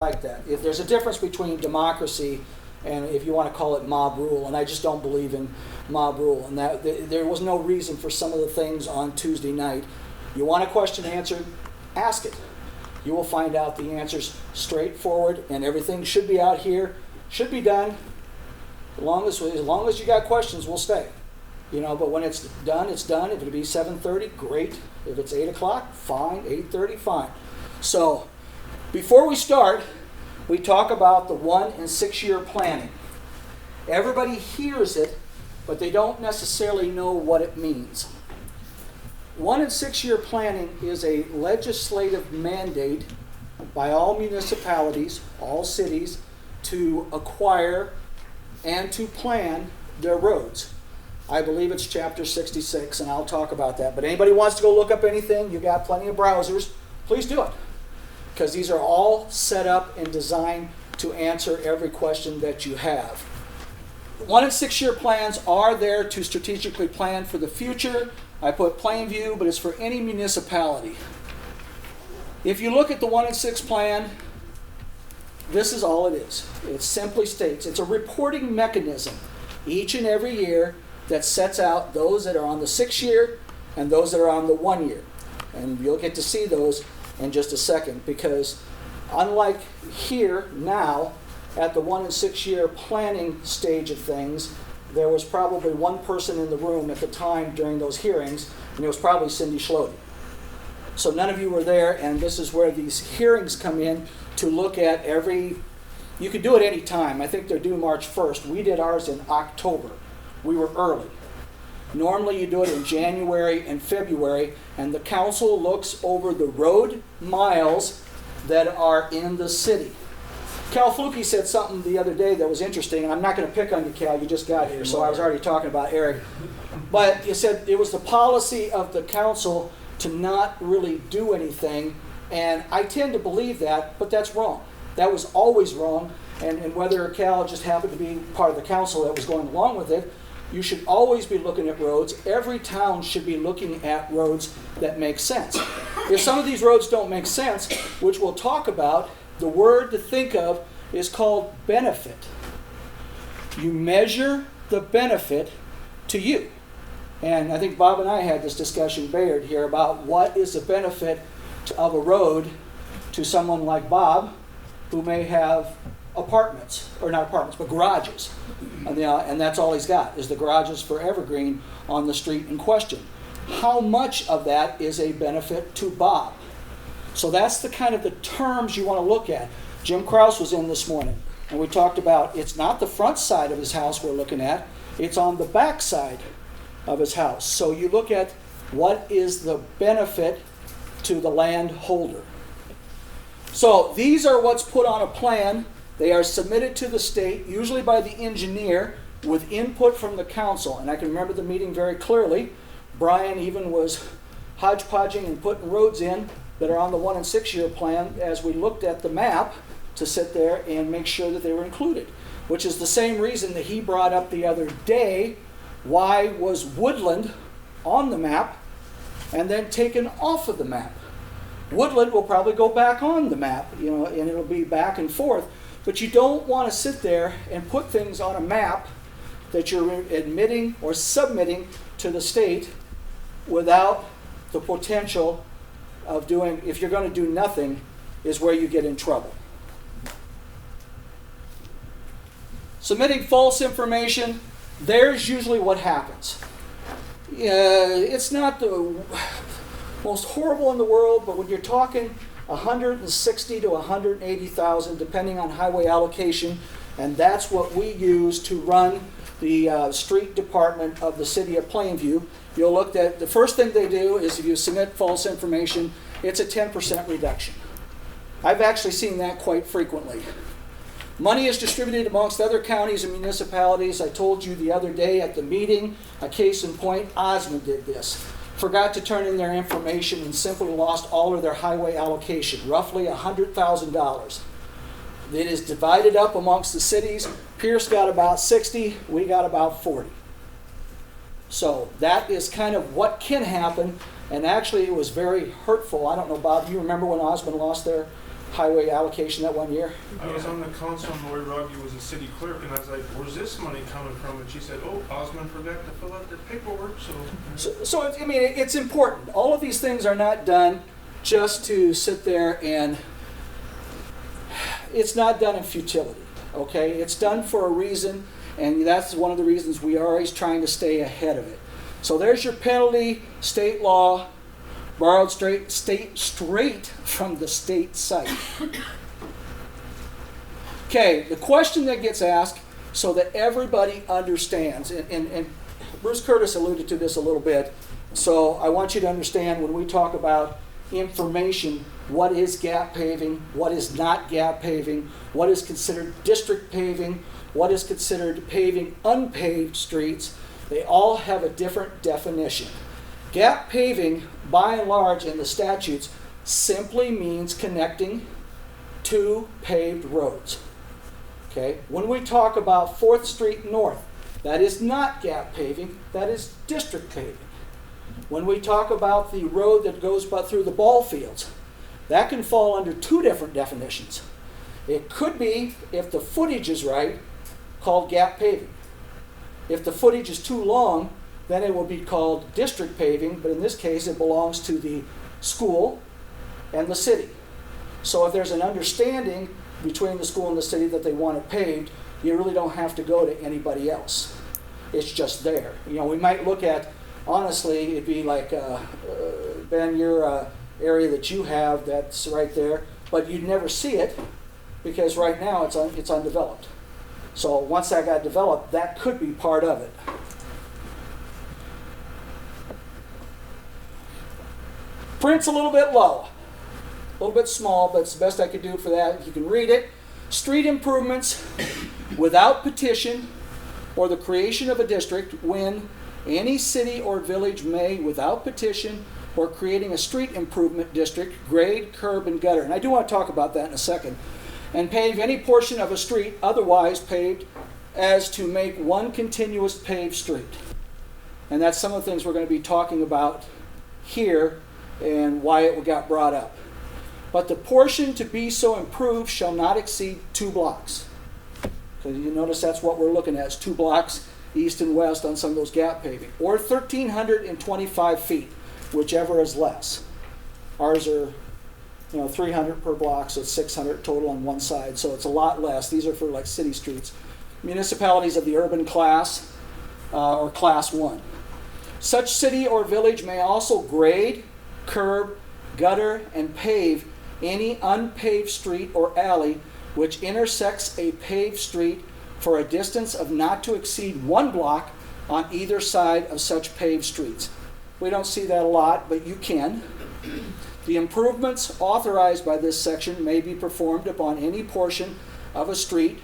like that. If there's a difference between democracy and if you want to call it mob rule, and I just don't believe in mob rule, and that there was no reason for some of the things on Tuesday night. You want a question answered, ask it. You will find out the answers straightforward, and everything should be out here, should be done. As long as you got questions, we'll stay. But when it's done, it's done. If it'll be 7:30, great. If it's 8 o'clock, fine. 8:30, fine. So, before we start, we talk about the 1- and 6-year planning. Everybody hears it, but they don't necessarily know what it means. 1- and 6-year planning is a legislative mandate by all municipalities, all cities, to acquire and to plan their roads. I believe it's chapter 66, and I'll talk about that. But anybody wants to go look up anything, you got plenty of browsers, please do it. Because these are all set up and designed to answer every question that you have. 1- and 6-year plans are there to strategically plan for the future. I put Plainview, but it's for any municipality. If you look at the 1 and 6 plan, this is all it is. It simply states it's a reporting mechanism each and every year that sets out those that are on the 6-year and those that are on the 1 year. And you'll get to see those in just a second, because unlike here now at the 1 and 6-year planning stage of things, there was probably one person in the room at the time during those hearings, and it was probably Cindy Schlote. So none of you were there, and this is where these hearings come in to look at you could do it any time. I think they're due March 1st. We did ours in October. We were early. Normally you do it in January and February, and the council looks over the road miles that are in the city. Cal Fluke said something the other day that was interesting, and I'm not going to pick on you, Cal, you just got here, so I was already talking about Eric. But he said it was the policy of the council to not really do anything, and I tend to believe that, but that's wrong. That was always wrong, and whether Cal just happened to be part of the council that was going along with it, you should always be looking at roads. Every town should be looking at roads that make sense. If some of these roads don't make sense, which we'll talk about, the word to think of is called benefit. You measure the benefit to you. And I think Bob and I had this discussion, Bayard, here about what is the benefit of a road to someone like Bob, who may have apartments, or not apartments, but garages. And that's all he's got, is the garages for Evergreen on the street in question. How much of that is a benefit to Bob? So that's the kind of the terms you want to look at. Jim Krause was in this morning, and we talked about it's not the front side of his house we're looking at, it's on the back side of his house. So you look at what is the benefit to the landholder. So these are what's put on a plan. They are submitted to the state, usually by the engineer, with input from the council. And I can remember the meeting very clearly. Brian even was hodgepodging and putting roads in that are on the 1 and 6-year plan as we looked at the map to sit there and make sure that they were included, which is the same reason that he brought up the other day, why was Woodland on the map and then taken off of the map. Woodland will probably go back on the map, and it'll be back and forth. But you don't want to sit there and put things on a map that you're admitting or submitting to the state without the potential of doing, if you're going to do nothing, is where you get in trouble. Submitting false information, there's usually what happens. It's not the most horrible in the world, but when you're talking 160 to 180,000, depending on highway allocation, and that's what we use to run the street department of the city of Plainview. You'll look at the first thing they do is if you submit false information, it's a 10% reduction. I've actually seen that quite frequently. Money is distributed amongst other counties and municipalities. I told you the other day at the meeting, a case in point, Osmond did this. Forgot to turn in their information and simply lost all of their highway allocation, roughly $100,000. It is divided up amongst the cities. Pierce got about 60, we got about 40. So that is kind of what can happen, and actually it was very hurtful. I don't know, Bob, do you remember when Osmond lost their highway allocation that one year? I was on the council and Lori Ruggie was a city clerk, and I was like, where's this money coming from? And she said, oh, Osmond forgot to fill out the paperwork, So I mean, it's important. All of these things are not done just to sit there and, it's not done in futility, okay? It's done for a reason, and that's one of the reasons we are always trying to stay ahead of it. So there's your penalty, state law, borrowed straight from the state site. Okay, the question that gets asked so that everybody understands, and Bruce Curtis alluded to this a little bit, so I want you to understand when we talk about information, what is gap paving, what is not gap paving, what is considered district paving, what is considered paving unpaved streets. They all have a different definition. Gap paving, by and large in the statutes, simply means connecting two paved roads. Okay? When we talk about 4th Street North, that is not gap paving, that is district paving. When we talk about the road that goes through the ball fields, that can fall under two different definitions. It could be, if the footage is right, called gap paving. If the footage is too long, then it will be called district paving, but in this case it belongs to the school and the city. So if there's an understanding between the school and the city that they want it paved, you really don't have to go to anybody else. It's just there. You know, we might look at, honestly, it'd be like, Ben, your area that you have that's right there, but you'd never see it because right now it's undeveloped. So once that got developed, that could be part of it. Print's a little bit low, a little bit small, but it's the best I could do for that. You can read it. Street improvements without petition or the creation of a district when any city or village may, without petition or creating a street improvement district, grade, curb, and gutter. And I do want to talk about that in a second. And pave any portion of a street otherwise paved as to make one continuous paved street. And that's some of the things we're going to be talking about here and why it got brought up. But the portion to be so improved shall not exceed 2 blocks. Because you notice that's what we're looking at, is 2 blocks east and west on some of those gap paving. Or 1,325 feet, whichever is less. Ours are 300 per block, so it's 600 total on one side, so it's a lot less. These are for like city streets. Municipalities of the urban class or class 1. Such city or village may also grade, curb, gutter, and pave any unpaved street or alley which intersects a paved street for a distance of not to exceed 1 block on either side of such paved streets. We don't see that a lot, but you can. The improvements authorized by this section may be performed upon any portion of a street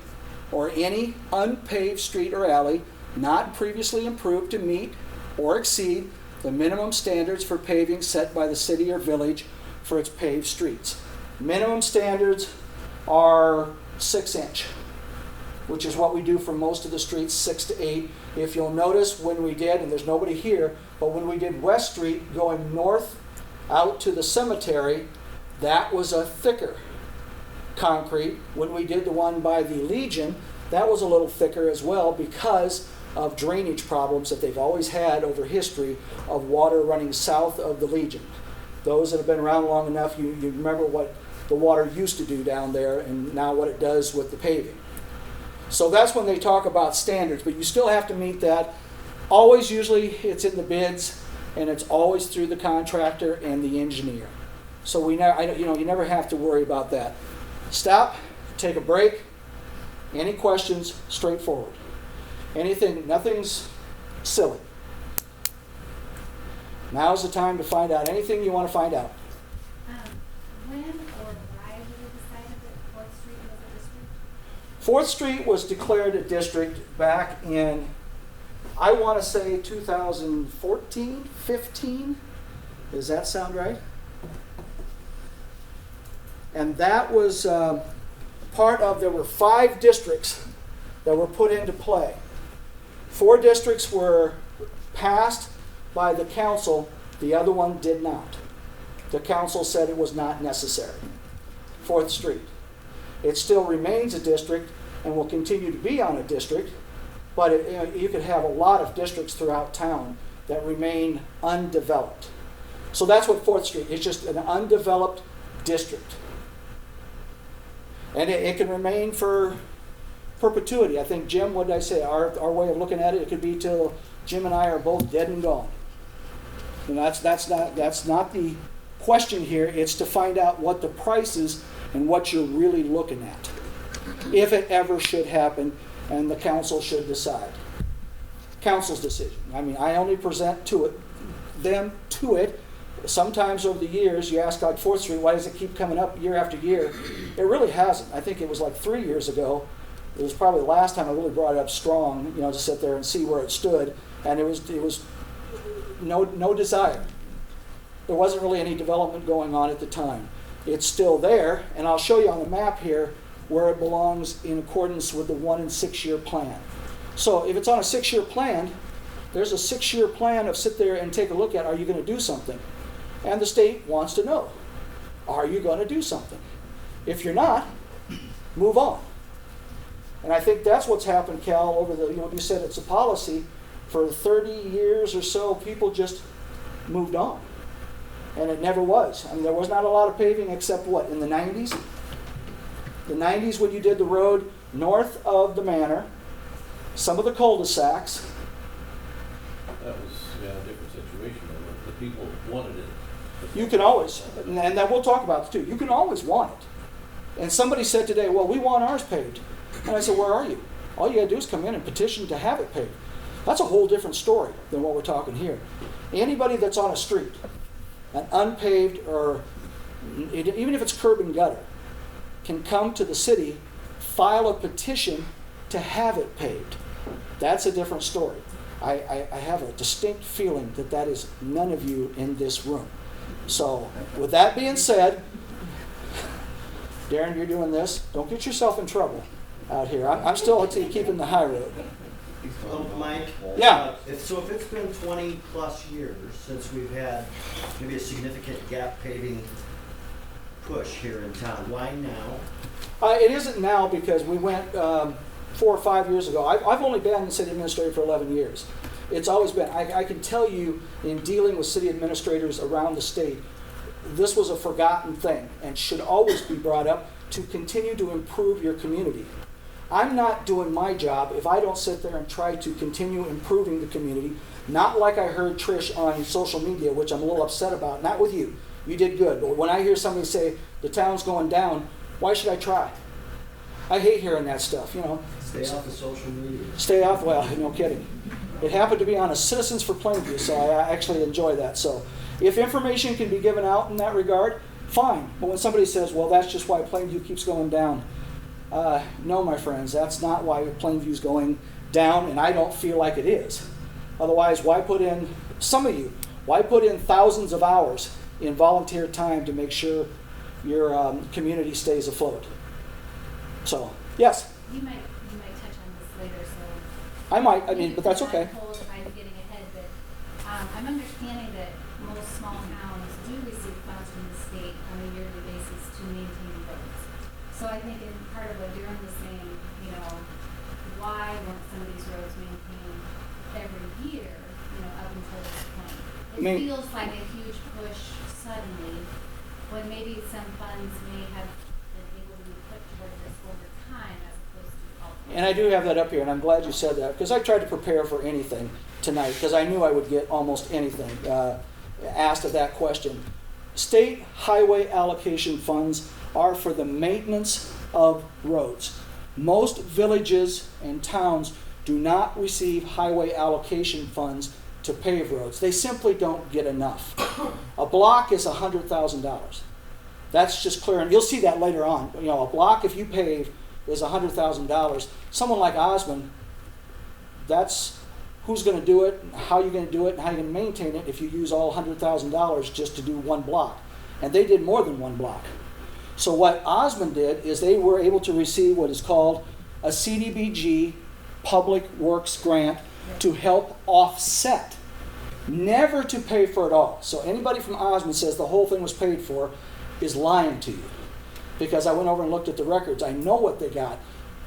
or any unpaved street or alley not previously improved to meet or exceed the minimum standards for paving set by the city or village for its paved streets. Minimum standards are 6-inch, which is what we do for most of the streets, 6 to 8. If you'll notice when we did, and there's nobody here, but when we did West Street going north out to the cemetery, that was a thicker concrete. When we did the one by the Legion, that was a little thicker as well because of drainage problems that they've always had over history of water running south of the Legion. Those that have been around long enough, you remember what the water used to do down there and now what it does with the paving. So that's when they talk about standards, but you still have to meet that. Always, usually, it's in the bids, and it's always through the contractor and the engineer. So you never have to worry about that. Stop, take a break. Any questions? Straightforward. Nothing's silly. Now's the time to find out anything you want to find out. When or why was it decided that 4th Street was a district? 4th Street was declared a district back in, I want to say 2014, 15. Does that sound right? And that was there were 5 districts that were put into play. 4 districts were passed by the council, the other one did not. The council said it was not necessary. 4th Street. It still remains a district and will continue to be on a district, but you could have a lot of districts throughout town that remain undeveloped. So that's what 4th Street is, just an undeveloped district. And it can remain for perpetuity. I think, Jim, what did I say? Our way of looking at it, it could be till Jim and I are both dead and gone. And that's not the question here. It's to find out what the price is and what you're really looking at, if it ever should happen, and the council should decide. Council's decision. I mean, I only present them to it. Sometimes over the years, you ask like 4th Street, why does it keep coming up year after year? It really hasn't. I think it was like 3 years ago. It was probably the last time I really brought it up strong, to sit there and see where it stood. And it was no desire. There wasn't really any development going on at the time. It's still there, and I'll show you on the map here where it belongs in accordance with the 1 and 6 year plan. So if it's on a 6 year plan, there's a 6 year plan of sit there and take a look at, are you going to do something? And the state wants to know, are you going to do something? If you're not, move on. And I think that's what's happened, Cal, over you said it's a policy. For 30 years or so, people just moved on. And it never was. I mean, there was not a lot of paving except what, in the 90s? The 90s when you did the road north of the manor, some of the cul-de-sacs. That was a different situation. The people wanted it. You can always, and then we'll talk about it too, you can always want it. And somebody said today, well, we want ours paved. And I said, where are you? All you got to do is come in and petition to have it paved. That's a whole different story than what we're talking here. Anybody that's on a street, an unpaved, or even if it's curb and gutter, can come to the city, file a petition to have it paved. That's a different story. I have a distinct feeling that is none of you in this room. So, with that being said, Darren, you're doing this. Don't get yourself in trouble out here. I'm still keeping the high road. Mike? Yeah. If it's been 20 plus years since we've had maybe a significant gap paving push here in town, why now? It isn't now because we went 4 or 5 years ago. I've only been the city administrator for 11 years. It's always been. I can tell you in dealing with city administrators around the state, this was a forgotten thing and should always be brought up to continue to improve your community. I'm not doing my job if I don't sit there and try to continue improving the community, not like I heard Trish on social media, which I'm a little upset about. Not with you. You did good. But when I hear somebody say the town's going down, why should I try? I hate hearing that stuff, Stay off of social media. Stay off, well, no kidding. It happened to be on a Citizens for Plainview, so I actually enjoy that. So if information can be given out in that regard, fine. But when somebody says, well, that's just why Plainview keeps going down, no, my friends, that's not why Plainview's going down, and I don't feel like it is. Otherwise, why put in thousands of hours in volunteer time to make sure your community stays afloat? So, yes? You might touch on this later, so. But that's okay. I'm told if I'm getting ahead, but I'm understanding that most small towns do receive funds from the state on a yearly basis to maintain roads. So I think in part of what Darren was saying, why weren't some of these roads maintained every year, up until this point? It feels like a huge push suddenly, when maybe some funds may have been able to be put towards this over time as opposed to all. And I do have that up here, and I'm glad you said that, because I tried to prepare for anything tonight, because I knew I would get almost anything asked of that question. State highway allocation funds are for the maintenance of roads. Most villages and towns do not receive highway allocation funds to pave roads. They simply don't get enough. A block is $100,000. That's just clear, and you'll see that later on. A block, if you pave, is $100,000. Someone like Osmond, that's who's going to do it, and how you're going to do it, and how you're going to maintain it if you use all $100,000 just to do one block. And they did more than one block. So what Osmond did is they were able to receive what is called a CDBG Public Works Grant to help offset, never to pay for it all. So anybody from Osmond says the whole thing was paid for is lying to you. because I went over and looked at the records. I know what they got.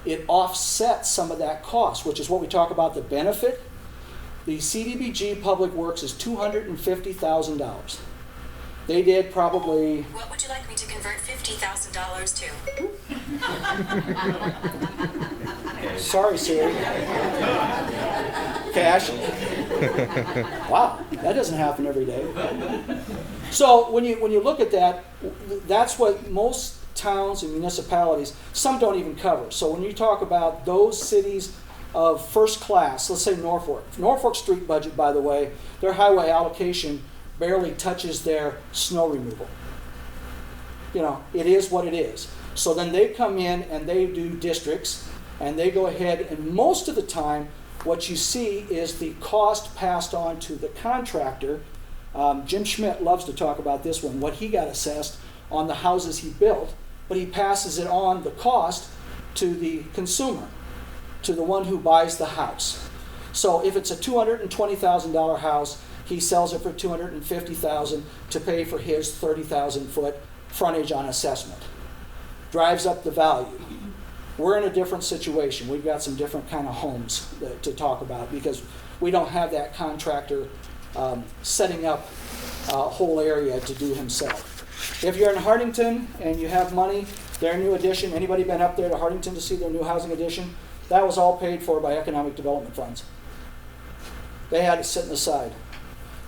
It offsets some of that cost, which is what we talk about, the benefit. The CDBG Public Works is $250,000. They did probably... What would you like me to convert $50,000 to? Sorry, Siri. Cash. Wow, that doesn't happen every day. So when you look at that, that's what most towns and municipalities, some don't even cover. So when you talk about those cities of first class, let's say Norfolk street budget, by the way, their highway allocation barely touches their snow removal. You know, it is what it is. So then they come in and they do districts, and they go ahead, and most of the time what you see is the cost passed on to the contractor. Jim Schmidt loves to talk about this one, what he got assessed on the houses he built, but he passes it on, the cost, to the consumer, to the one who buys the house. So if it's a $220,000 house, he sells it for $250,000 to pay for his 30,000 foot frontage on assessment. Drives up the value. We're in a different situation. We've got some different kind of homes to talk about because we don't have that contractor setting up a whole area to do himself. If you're in Hardington and you have money, their new addition, anybody been up there to Hardington to see their new housing addition? That was all paid for by economic development funds. They had it sitting aside.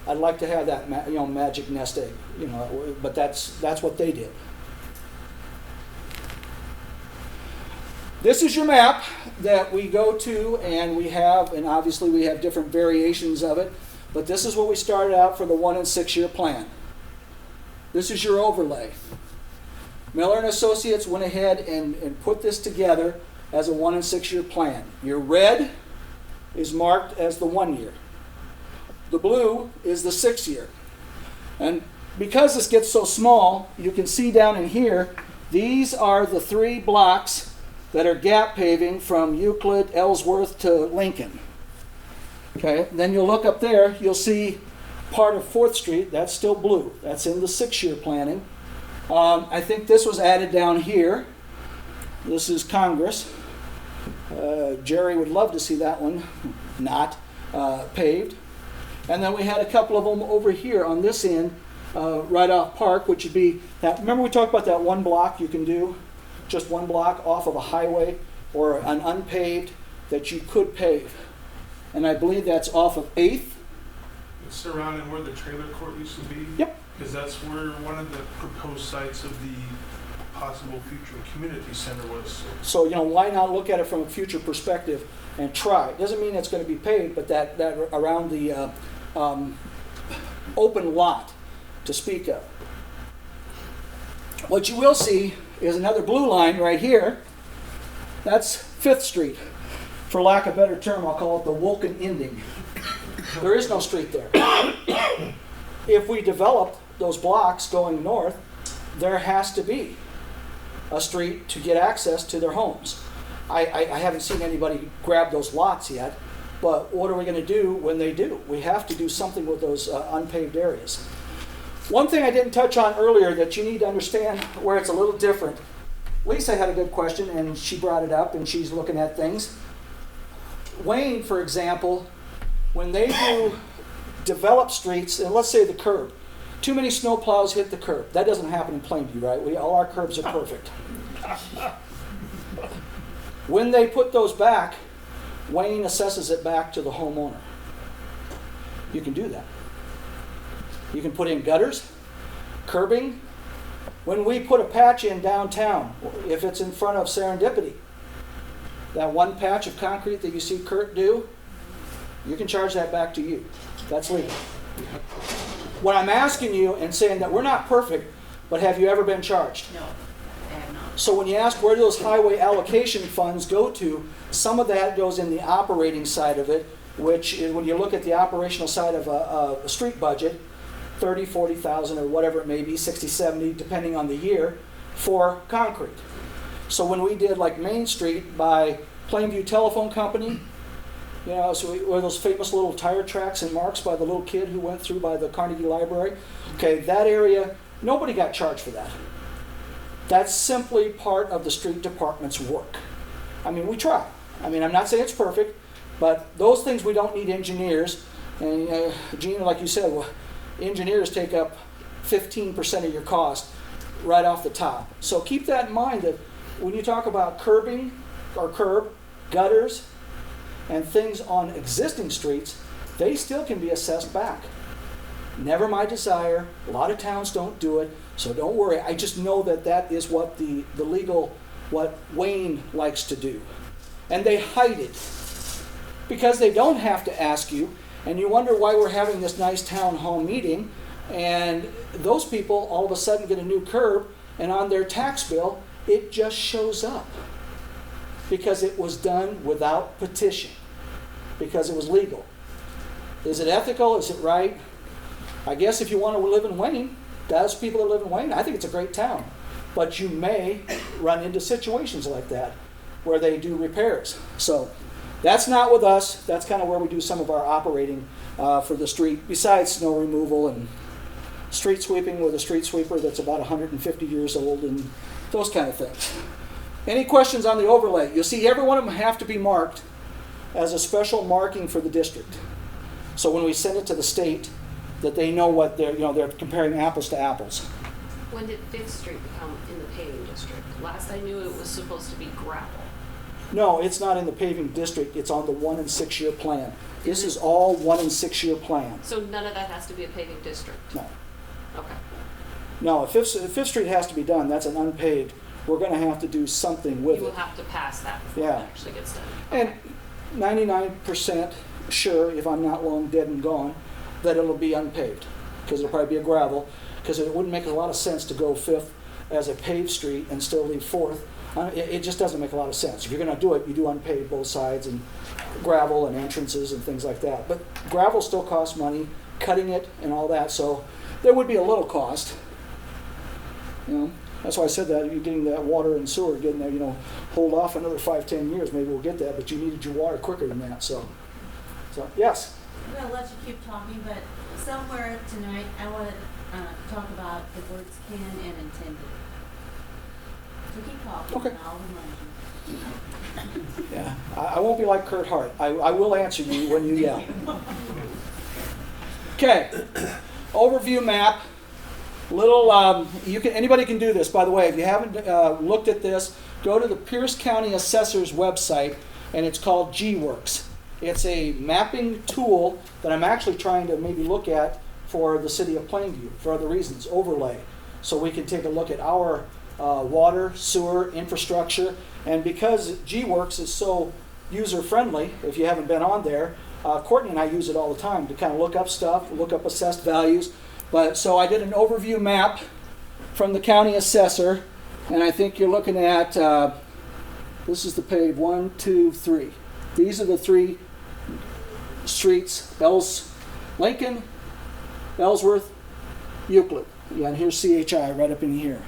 I'd like to have that magic nest egg, but that's what they did. This is your map that we go to, and obviously we have different variations of it, but this is what we started out for the 1 and 6 year plan. This is your overlay. Miller and Associates went ahead and put this together as a 1 and 6 year plan. Your red is marked as the 1 year. The blue is the 6 year. And because this gets so small, you can see down in here, these are the 3 blocks that are gap paving from Euclid, Ellsworth to Lincoln. Okay, then you'll look up there, you'll see part of 4th Street, that's still blue. That's in the 6 year planning. I think this was added down here. This is Congress. Jerry would love to see that one not paved. And then we had a couple of them over here on this end, right off Park, which would be that. Remember we talked about that 1 block you can do? Just 1 block off of a highway or an unpaved that you could pave. And I believe that's off of 8th. It's surrounding where the trailer court used to be. Yep. Because that's where one of the proposed sites of the possible future community center was. So, why not look at it from a future perspective and try? It doesn't mean it's going to be paved, but that around the open lot to speak of. What you will see is another blue line right here. That's 5th Street. For lack of a better term, I'll call it the Woken ending. There is no street there. If we develop those blocks going north, there has to be a street to get access to their homes. I haven't seen anybody grab those lots yet, but what are we going to do when they do? We have to do something with those unpaved areas. One thing I didn't touch on earlier that you need to understand where it's a little different. Lisa had a good question, and she brought it up, and she's looking at things. Wayne, for example, when they do develop streets, and let's say the curb, too many snow plows hit the curb. That doesn't happen in Plainview, right? All our curbs are perfect. When they put those back, Wayne assesses it back to the homeowner. You can do that. You can put in gutters, curbing. When we put a patch in downtown, if it's in front of Serendipity, that 1 patch of concrete that you see Kurt do, you can charge that back to you. That's legal. What I'm asking you and saying that we're not perfect, but have you ever been charged? No, I have not. So when you ask where do those highway allocation funds go to, some of that goes in the operating side of it, which is when you look at the operational side of a street budget, 30, 40,000 or whatever it may be, 60, 70, depending on the year, for concrete. So when we did like Main Street by Plainview Telephone Company, where those famous little tire tracks and marks by the little kid who went through by the Carnegie Library, okay, that area, nobody got charged for that. That's simply part of the street department's work. I mean, we try. I mean, I'm not saying it's perfect, but those things we don't need engineers. And Gina, like you said, well, engineers take up 15% of your cost right off the top. So keep that in mind that when you talk about curbing or curb, gutters, and things on existing streets, they still can be assessed back. Never my desire. A lot of towns don't do it, so don't worry. I just know that that is what the legal, what Wayne likes to do. And they hide it because they don't have to ask you, and you wonder why we're having this nice town hall meeting, and those people all of a sudden get a new curb, and on their tax bill, it just shows up because it was done without petition, because it was legal. Is it ethical? Is it right? I guess if you want to live in Wayne, those people that live in Wayne, I think it's a great town. But you may run into situations like that where they do repairs. So that's not with us. That's kind of where we do some of our operating for the street, besides snow removal and street sweeping with a street sweeper that's about 150 years old and those kind of things. Any questions on the overlay? You'll see every one of them have to be marked as a special marking for the district. So when we send it to the state, that they know what they're comparing apples to apples. When did Fifth Street become in the paving district? Last I knew it was supposed to be gravel. No, it's not in the paving district. It's on the 1 and 6 year plan. This is all 1 and 6 year plans. So none of that has to be a paving district? No. Okay. No, if Fifth Street has to be done, that's an unpaved. We're going to have to do something with You will it. have to pass that before Yeah. it actually gets done. And 99% sure, if I'm not long dead and gone, that it'll be unpaved, because it'll probably be a gravel, because it wouldn't make a lot of sense to go Fifth as a paved street and still leave Fourth. It just doesn't make a lot of sense. If you're going to do it, you do unpaved both sides and gravel and entrances and things like that. But gravel still costs money, cutting it and all that, so there would be a little cost. That's why I said that. You're getting that water and sewer, getting there, hold off another 5-10 years, maybe we'll get that, but you needed your water quicker than that. So yes. I'm going to let you keep talking, but somewhere tonight I want to talk about the words can and intended. So keep talking, Okay. and I'll remind you. Yeah, I won't be like Kurt Hart. I will answer you when you yell. Okay, overview map. Anybody can do this, by the way. If you haven't looked at this, go to the Pierce County Assessor's website, and it's called G-Works. It's a mapping tool that I'm actually trying to maybe look at for the city of Plainview for other reasons, overlay. So we can take a look at our water, sewer, infrastructure. And because G-Works is so user-friendly, if you haven't been on there, Courtney and I use it all the time to kind of look up stuff, look up assessed values. So I did an overview map from the county assessor, and I think you're looking at, this is the page 1, 2, 3. These are the 3 streets: Lincoln, Ellsworth, Euclid. Yeah, and here's CHI right up in here.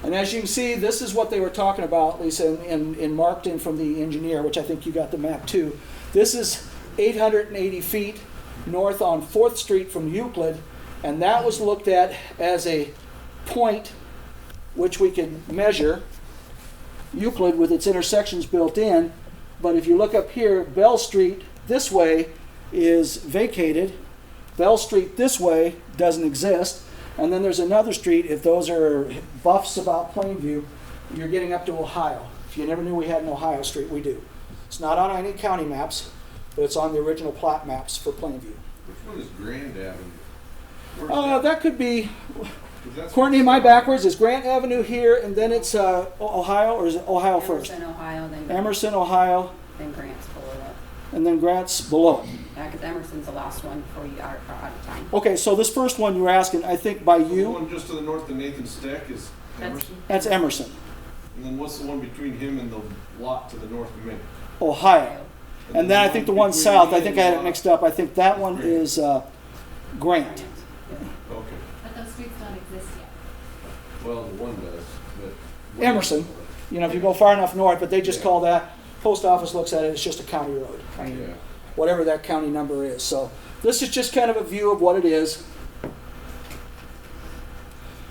And as you can see, this is what they were talking about, Lisa, and marked in from the engineer, which I think you got the map too. This is 880 feet north on 4th Street from Euclid, and that was looked at as a point which we can measure. Euclid with its intersections built in, but if you look up here, Bell Street this way is vacated. Bell Street this way doesn't exist. And then there's another street, if those are buffs about Plainview, you're getting up to Ohio. If you never knew we had an Ohio street, we do. It's not on any county maps, but it's on the original plat maps for Plainview. Which one is Grand Avenue? That could be, Courtney, am I backwards? Is Grant Avenue here and then it's Ohio, or is it Ohio first? Emerson, Ohio, then Emerson, Ohio, then Grant's below that. and then Grant's below it. Yeah, because Emerson's the last one before you are out of time. Okay, so this first one you were asking, I think by The you, one just to the north of Nathan Steck is Emerson. that's Emerson, And then what's the one between him and the lot to the north of me? Ohio. And then I think the one between south, me I think and I had the it lot- mixed up. I think that one is Grant. Okay. But those streets don't exist yet. Well, the one does, but. Emerson. You know, if you go far enough north, but they just call that, post office looks at it, it's just a county road. Yeah. Whatever that county number is. So This is just kind of a view of what it is.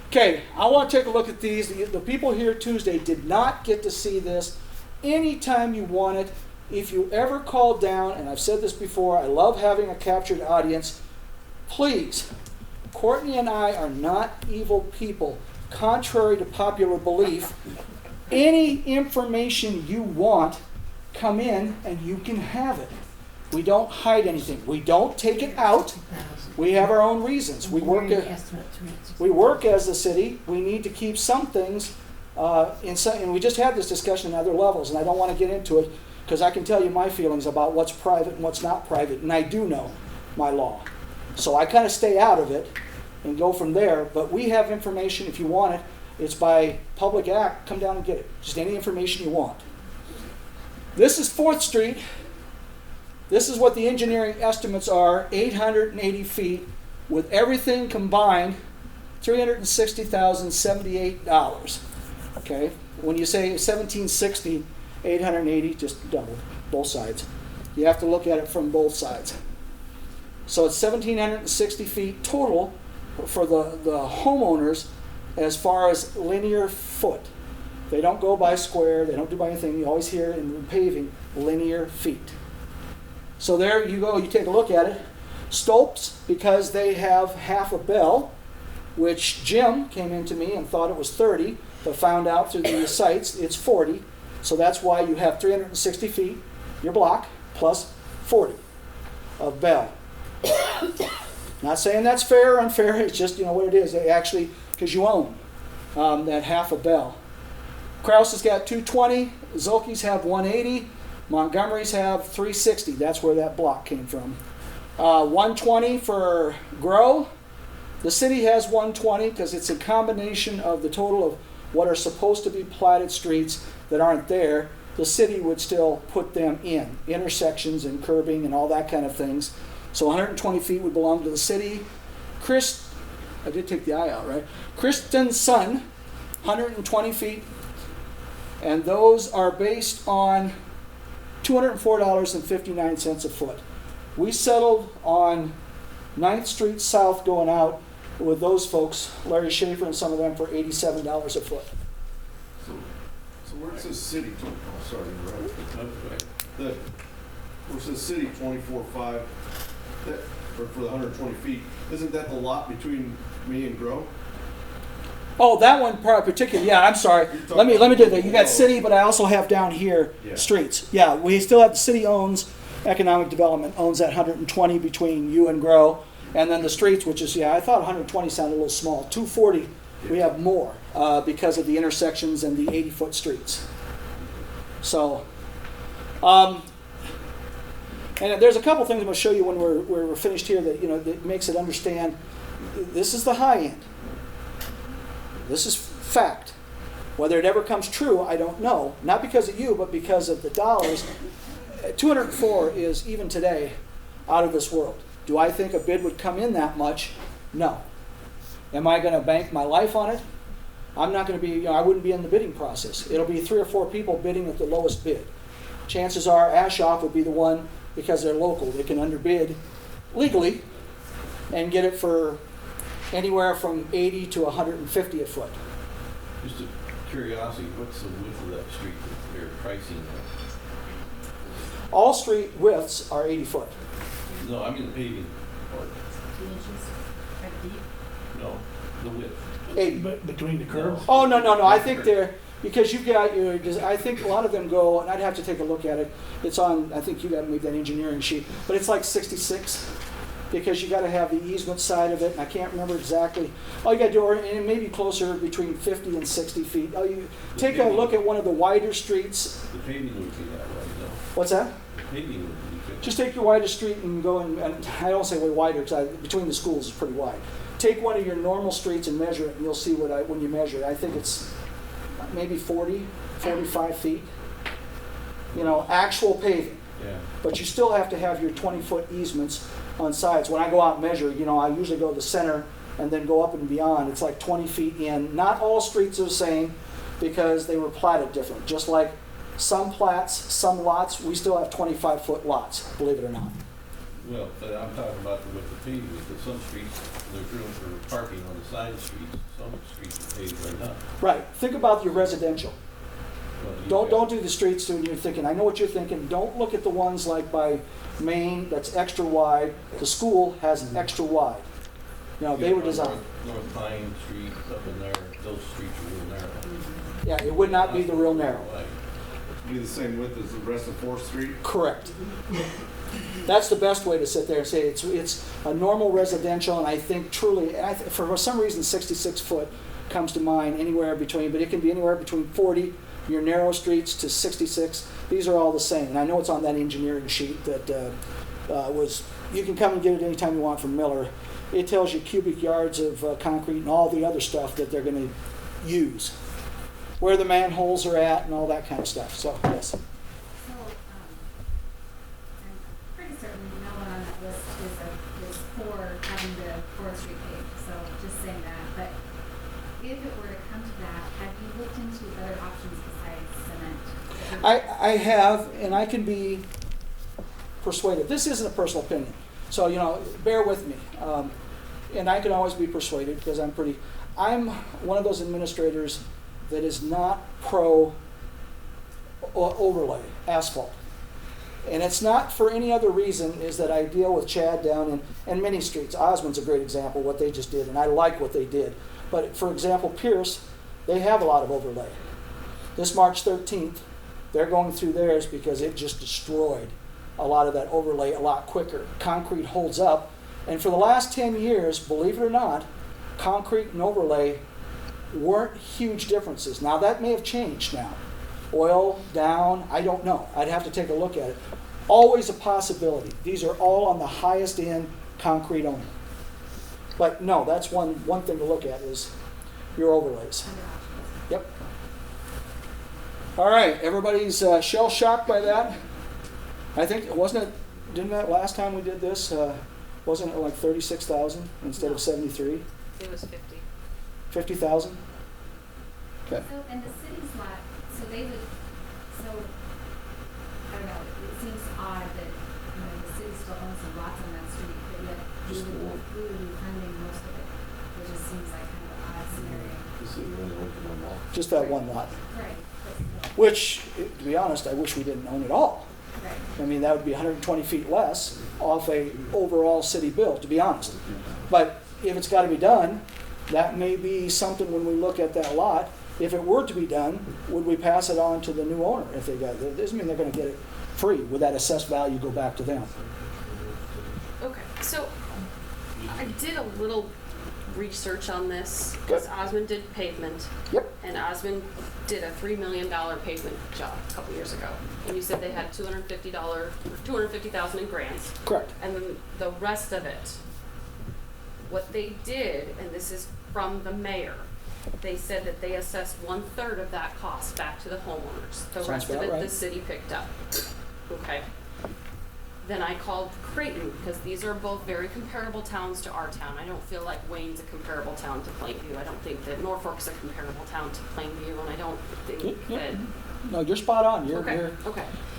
Okay, I want to take a look at these. The people here Tuesday did not get to see this. Anytime you want it, if you ever call down, and I've said this before, I love having a captured audience. Please, Courtney and I are not evil people. Contrary to popular belief, any information you want, come in and you can have it. We don't hide anything. We don't take it out. We have our own reasons. We work as a city. We need to keep some things and we just had this discussion at other levels, and I don't want to get into it because I can tell you my feelings about what's private and what's not private, and I do know my law. So I kind of stay out of it and go from there, but we have information if you want it. It's by public act. Come down and get it. Just any information you want. This is 4th Street. This is what the engineering estimates are, 880 feet with everything combined, $360,078. Okay? When you say 1760, 880, just double, both sides. You have to look at it from both sides. So it's 1,760 feet total for the homeowners as far as linear foot. They don't go by square, they don't do by anything. You always hear in paving, linear feet. So there you go, you take a look at it. Stolps, because they have half a bell, which Jim came into me and thought it was 30, but found out through the sites it's 40. So that's why you have 360 feet, your block, plus 40 of bell. Not saying that's fair or unfair, it's just what it is. They actually, because you own that half a bell. Kraus has got 220, Zolke's have 180, Montgomery's have 360. That's where that block came from. 120 for Grow. The city has 120 because it's a combination of the total of what are supposed to be platted streets that aren't there. The city would still put them in, intersections and curbing and all that kind of things. So 120 feet would belong to the city. I did take the I out, right? Christensen, 120 feet. And those are based on $204.59 a foot. We settled on 9th Street South going out with those folks, Larry Schaefer and some of them, for $87 a foot. So where it says city, sorry, right? Where it says city 24.5, for the 120 feet, isn't that the lot between me and Grow? Oh, that one particularly, yeah, I'm sorry. Let me do that. You got city, but I also have down here streets. Yeah, we still have the city owns, economic development owns that 120 between you and Grow. And then the streets, which is, I thought 120 sounded a little small. 240, we have more because of the intersections and the 80-foot streets. So, and there's a couple things I'm going to show you when we're finished here that, that makes it understand. This is the high end. This is fact. Whether it ever comes true, I don't know. Not because of you, but because of the dollars. 204 is, even today, out of this world. Do I think a bid would come in that much? No. Am I going to bank my life on it? I'm not going to be, I wouldn't be in the bidding process. It'll be 3 or 4 people bidding at the lowest bid. Chances are Ashoff would be the one, because they're local, they can underbid legally and get it for anywhere from 80 to 150 a foot. Just a curiosity, what's the width of that street that they're pricing at? All street widths are 80 foot. No, I mean the paving part. 2 inches, right deep. No, the width. 80. Between the curbs? Oh, no. I think they're, because you've got I think a lot of them go, and I'd have to take a look at it. It's on, I think you got maybe that engineering sheet, but it's like 66 because you got to have the easement side of it, and I can't remember exactly. All you got to do, and it may be closer between 50 and 60 feet. Take a look at one of the wider streets. The paving would be that way, no. What's that? The paving would be 50. Just take your widest street and go, and I don't say way wider because between the schools is pretty wide. Take one of your normal streets and measure it, and you'll see when you measure it. I think it's maybe 45 feet. Actual paving. Yeah. But you still have to have your 20-foot easements on sides. When I go out and measure, I usually go to the center and then go up and beyond. It's like 20 feet in. Not all streets are the same because they were platted different. Just like some plats, some lots, we still have 25-foot lots, believe it or not. Well, but I'm talking about the width of paving, because some streets, there's room for parking on the side streets, some streets are paved are not. Right, think about your residential. Well, you Don't got- do the streets when you're thinking, I know what you're thinking, don't look at the ones like by Maine that's extra wide. The school has an extra wide. You know, they were designed, North Pine Street up in there, those streets are real narrow. yeah, it would not be the real narrow. Wide. Be the same width as the rest of Fourth Street? Correct. That's the best way to sit there and say it's a normal residential, and I think truly, for some reason 66 foot comes to mind anywhere between, but it can be anywhere between 40, your narrow streets, to 66. These are all the same, and I know it's on that engineering sheet that you can come and get it anytime you want from Miller. It tells you cubic yards of concrete and all the other stuff that they're going to use, where the manholes are at and all that kind of stuff, so yes. So, I'm pretty certain no one on that list is for having the Fourth Street paved, so just saying that. But if it were to come to that, have you looked into other options besides cement? I have, and I can be persuaded. This isn't a personal opinion, so bear with me. And I can always be persuaded because I'm one of those administrators that is not pro overlay asphalt. And it's not for any other reason, is that I deal with Chad down in many streets. Osmond's a great example, what they just did, and I like what they did. But for example, Pierce, they have a lot of overlay. This March 13th, they're going through theirs because it just destroyed a lot of that overlay a lot quicker. Concrete holds up, and for the last 10 years, believe it or not, concrete and overlay weren't huge differences. Now that may have changed now. Oil down, I don't know. I'd have to take a look at it. Always a possibility. These are all on the highest end concrete only. But no, that's one thing to look at is your overlays. Yep. All right, everybody's shell shocked by that. I think didn't that last time we did this, wasn't it like 36,000 instead of 73? It was 50. 50,000? Okay. So, and the city's lot, so I don't know, it seems odd that, the city still owns some lots on that street, but yet we would be funding most of it. It just seems like kind of an odd scenario. The city only owns one lot. Just that one lot. Right. Which, to be honest, I wish we didn't own it all. Right. I mean, that would be 120 feet less off a overall city bill, to be honest. But if it's got to be done, that may be something when we look at that lot. If it were to be done, would we pass it on to the new owner if they got it? It doesn't mean they're going to get it free. Would that assessed value go back to them? Okay, so I did a little research on this because Osmond did pavement. Yep. And Osmond did a $3 million pavement job a couple years ago. And you said they had $250,000 in grants. Correct. And then the rest of it, what they did, and this is from the mayor, they said that they assessed 1/3 of that cost back to the homeowners. The Sounds rest of about it, right. the city picked up. Okay. Then I called Creighton, because these are both very comparable towns to our town. I don't feel like Wayne's a comparable town to Plainview. I don't think that Norfolk's a comparable town to Plainview, and I don't think that. No, you're spot on. Okay.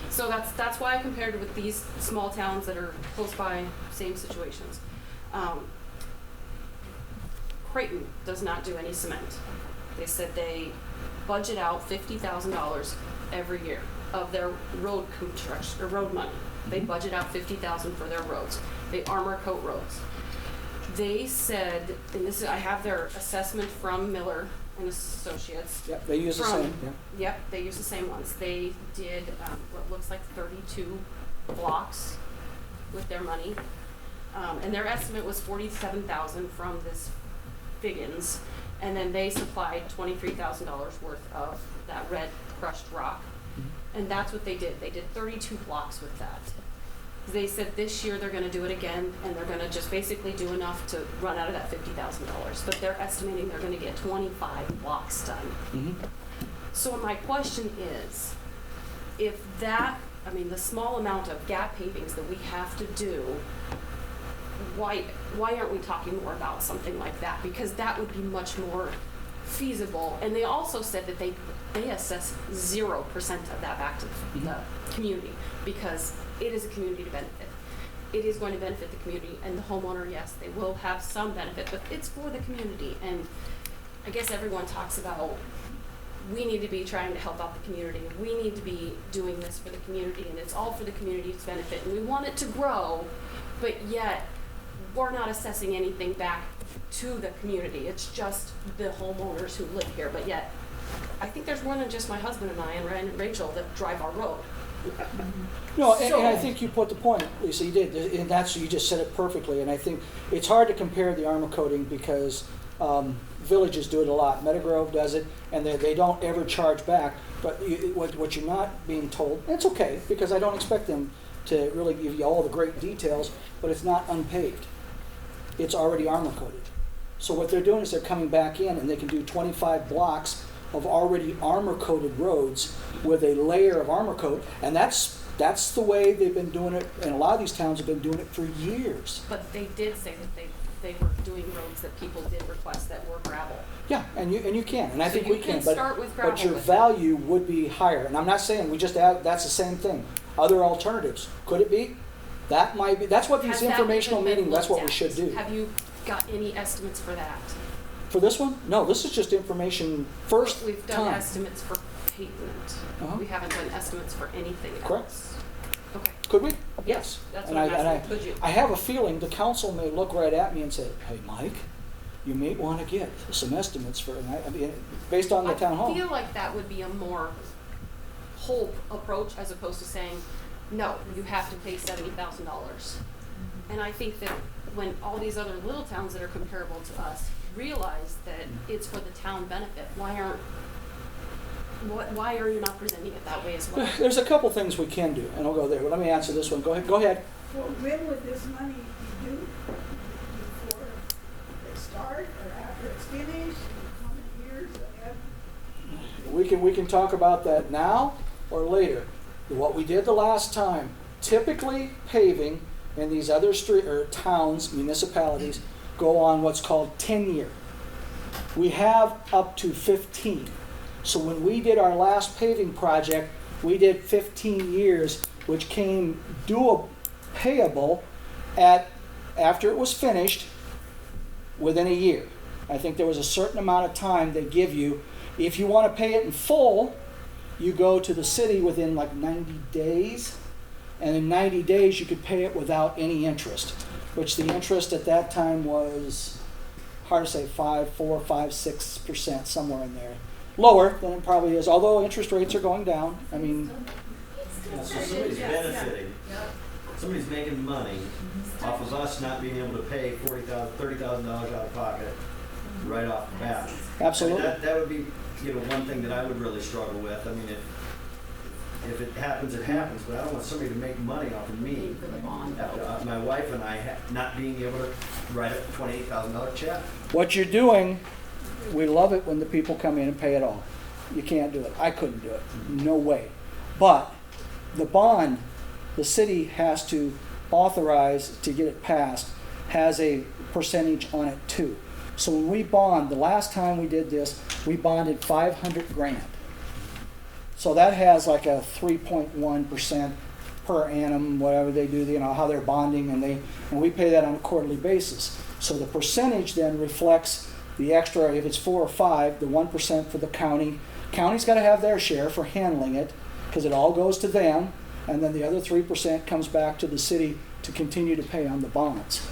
So that's why I compared it with these small towns that are close by, same situations. Creighton does not do any cement. They said they budget out $50,000 every year of their road construction or road money. They budget out $50,000 for their roads. They armor coat roads. They said, and this is, I have their assessment from Miller and Associates. Yep, they use the same. Yeah. Yep, they use the same ones. They did what looks like 32 blocks with their money, and their estimate was $47,000 from this Figgins, and then they supplied $23,000 worth of that red crushed rock. And that's what they did. They did 32 blocks with that. They said this year they're going to do it again, and they're going to just basically do enough to run out of that $50,000. But they're estimating they're going to get 25 blocks done. Mm-hmm. So my question is, if that, the small amount of gap pavings that we have to do, why aren't we talking more about something like that? Because that would be much more feasible. And they also said that they assess 0% of that back to the community because it is a community benefit. it is going to benefit the community, and the homeowner, yes, they will have some benefit, but it's for the community. And I guess everyone talks about, we need to be trying to help out the community, we need to be doing this for the community, and it's all for the community's benefit, and we want it to grow, but yet we're not assessing anything back to the community. It's just the homeowners who live here, but yet I think there's more than just my husband and I and Ryan and Rachel that drive our road. No, and I think you put the point, Lisa, you did, and you just said it perfectly, and I think it's hard to compare the armor coating because villages do it a lot. Meadowgrove does it, and they don't ever charge back, but what you're not being told, and it's okay, because I don't expect them to really give you all the great details, but it's not unpaved. It's already armor coated. So what they're doing is they're coming back in and they can do 25 blocks of already armor coated roads with a layer of armor coat, and that's the way they've been doing it, and a lot of these towns have been doing it for years. But they did say that they were doing roads that people did request that were gravel. Yeah, and you can, and I So think you we can, can start with gravel but your with it. value would be higher. And I'm not saying we just add, that's the same thing. Other alternatives, could it be? That might be, that's what these Has that informational even been meetings, that's what we looked should at? do. Have you got any estimates for that? For this one? No, this is just information first We've done time. estimates for pavement. Uh-huh. We haven't done estimates for anything else. Correct. Okay. Could we? Yes. That's And what I'm I asking. Could you? I have a feeling the council may look right at me and say, hey, Mike, you may want to get some estimates for, and I mean, based on the town hall. I feel like that would be a more whole approach as opposed to saying, no, you have to pay $70,000. And I think that when all these other little towns that are comparable to us realize that it's for the town benefit, why are you not presenting it that way as well? There's a couple things we can do, and I'll go there, but let me answer this one. Go ahead. Well, when would this money be due? Before they start or after it's finished? How many years ahead? We can talk about that now or later. What we did the last time, typically paving and these other towns, municipalities, go on what's called 10-year. We have up to 15. So when we did our last paving project, we did 15 years, which came payable after it was finished within a year. I think there was a certain amount of time they give you. If you want to pay it in full, you go to the city within like 90 days, and in 90 days you could pay it without any interest, which the interest at that time was, hard to say, 5, 4, 5, 6%, somewhere in there. Lower than it probably is, although interest rates are going down. I mean, So somebody's benefiting, somebody's making money off of us not being able to pay $40,000, $30,000 out of pocket right off the bat. absolutely. I mean, that would be, one thing that I would really struggle with. I mean, if it happens, it happens, but I don't want somebody to make money off of me. For the bond. After my wife and I not being able to write a $28,000 check. What you're doing, we love it when the people come in and pay it all. You can't do it. I couldn't do it. No way. But the bond, the city has to authorize to get it passed, has a percentage on it too. So when we bond, the last time we did this, we bonded $500,000. So that has like a 3.1% per annum, whatever they do, how they're bonding, and we pay that on a quarterly basis. So the percentage then reflects the extra, if it's 4 or 5, the 1% for the county. County's got to have their share for handling it, because it all goes to them, and then the other 3% comes back to the city to continue to pay on the bonds.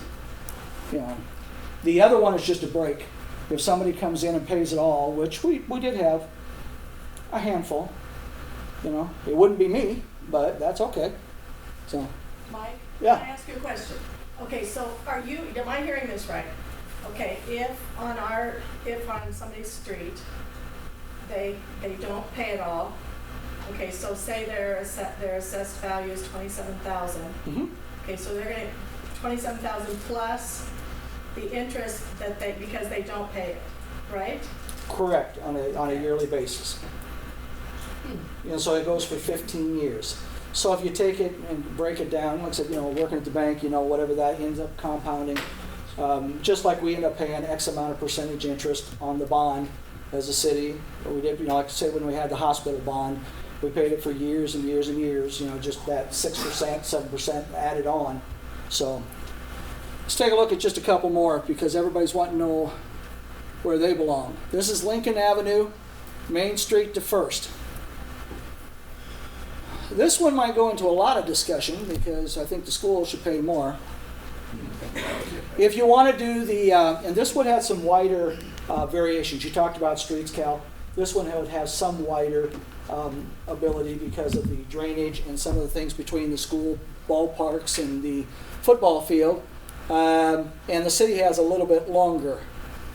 The other one is just a break. If somebody comes in and pays it all, which we did have a handful, it wouldn't be me, but that's okay. So, Mike? Yeah. Can I ask you a question? Okay, so am I hearing this right? Okay, if on somebody's street, they don't pay it all, okay, so say their assessed value is $27,000. mm-hmm. Okay, so they're gonna, $27,000 plus the interest because they don't pay it, right? Correct, on a yearly basis. So it goes for 15 years. So if you take it and break it down, like I said, working at the bank, whatever that ends up compounding, just like we end up paying X amount of percentage interest on the bond as a city. We did, like I said, when we had the hospital bond, we paid it for years and years and years, just that 6%, 7% added on. So let's take a look at just a couple more because everybody's wanting to know where they belong. This is Lincoln Avenue, Main Street to First. This one might go into a lot of discussion because I think the school should pay more. If you want to do the, and this would have some wider variations. You talked about streets, Cal. This one would have some wider ability because of the drainage and some of the things between the school ballparks and the football field. And the city has a little bit longer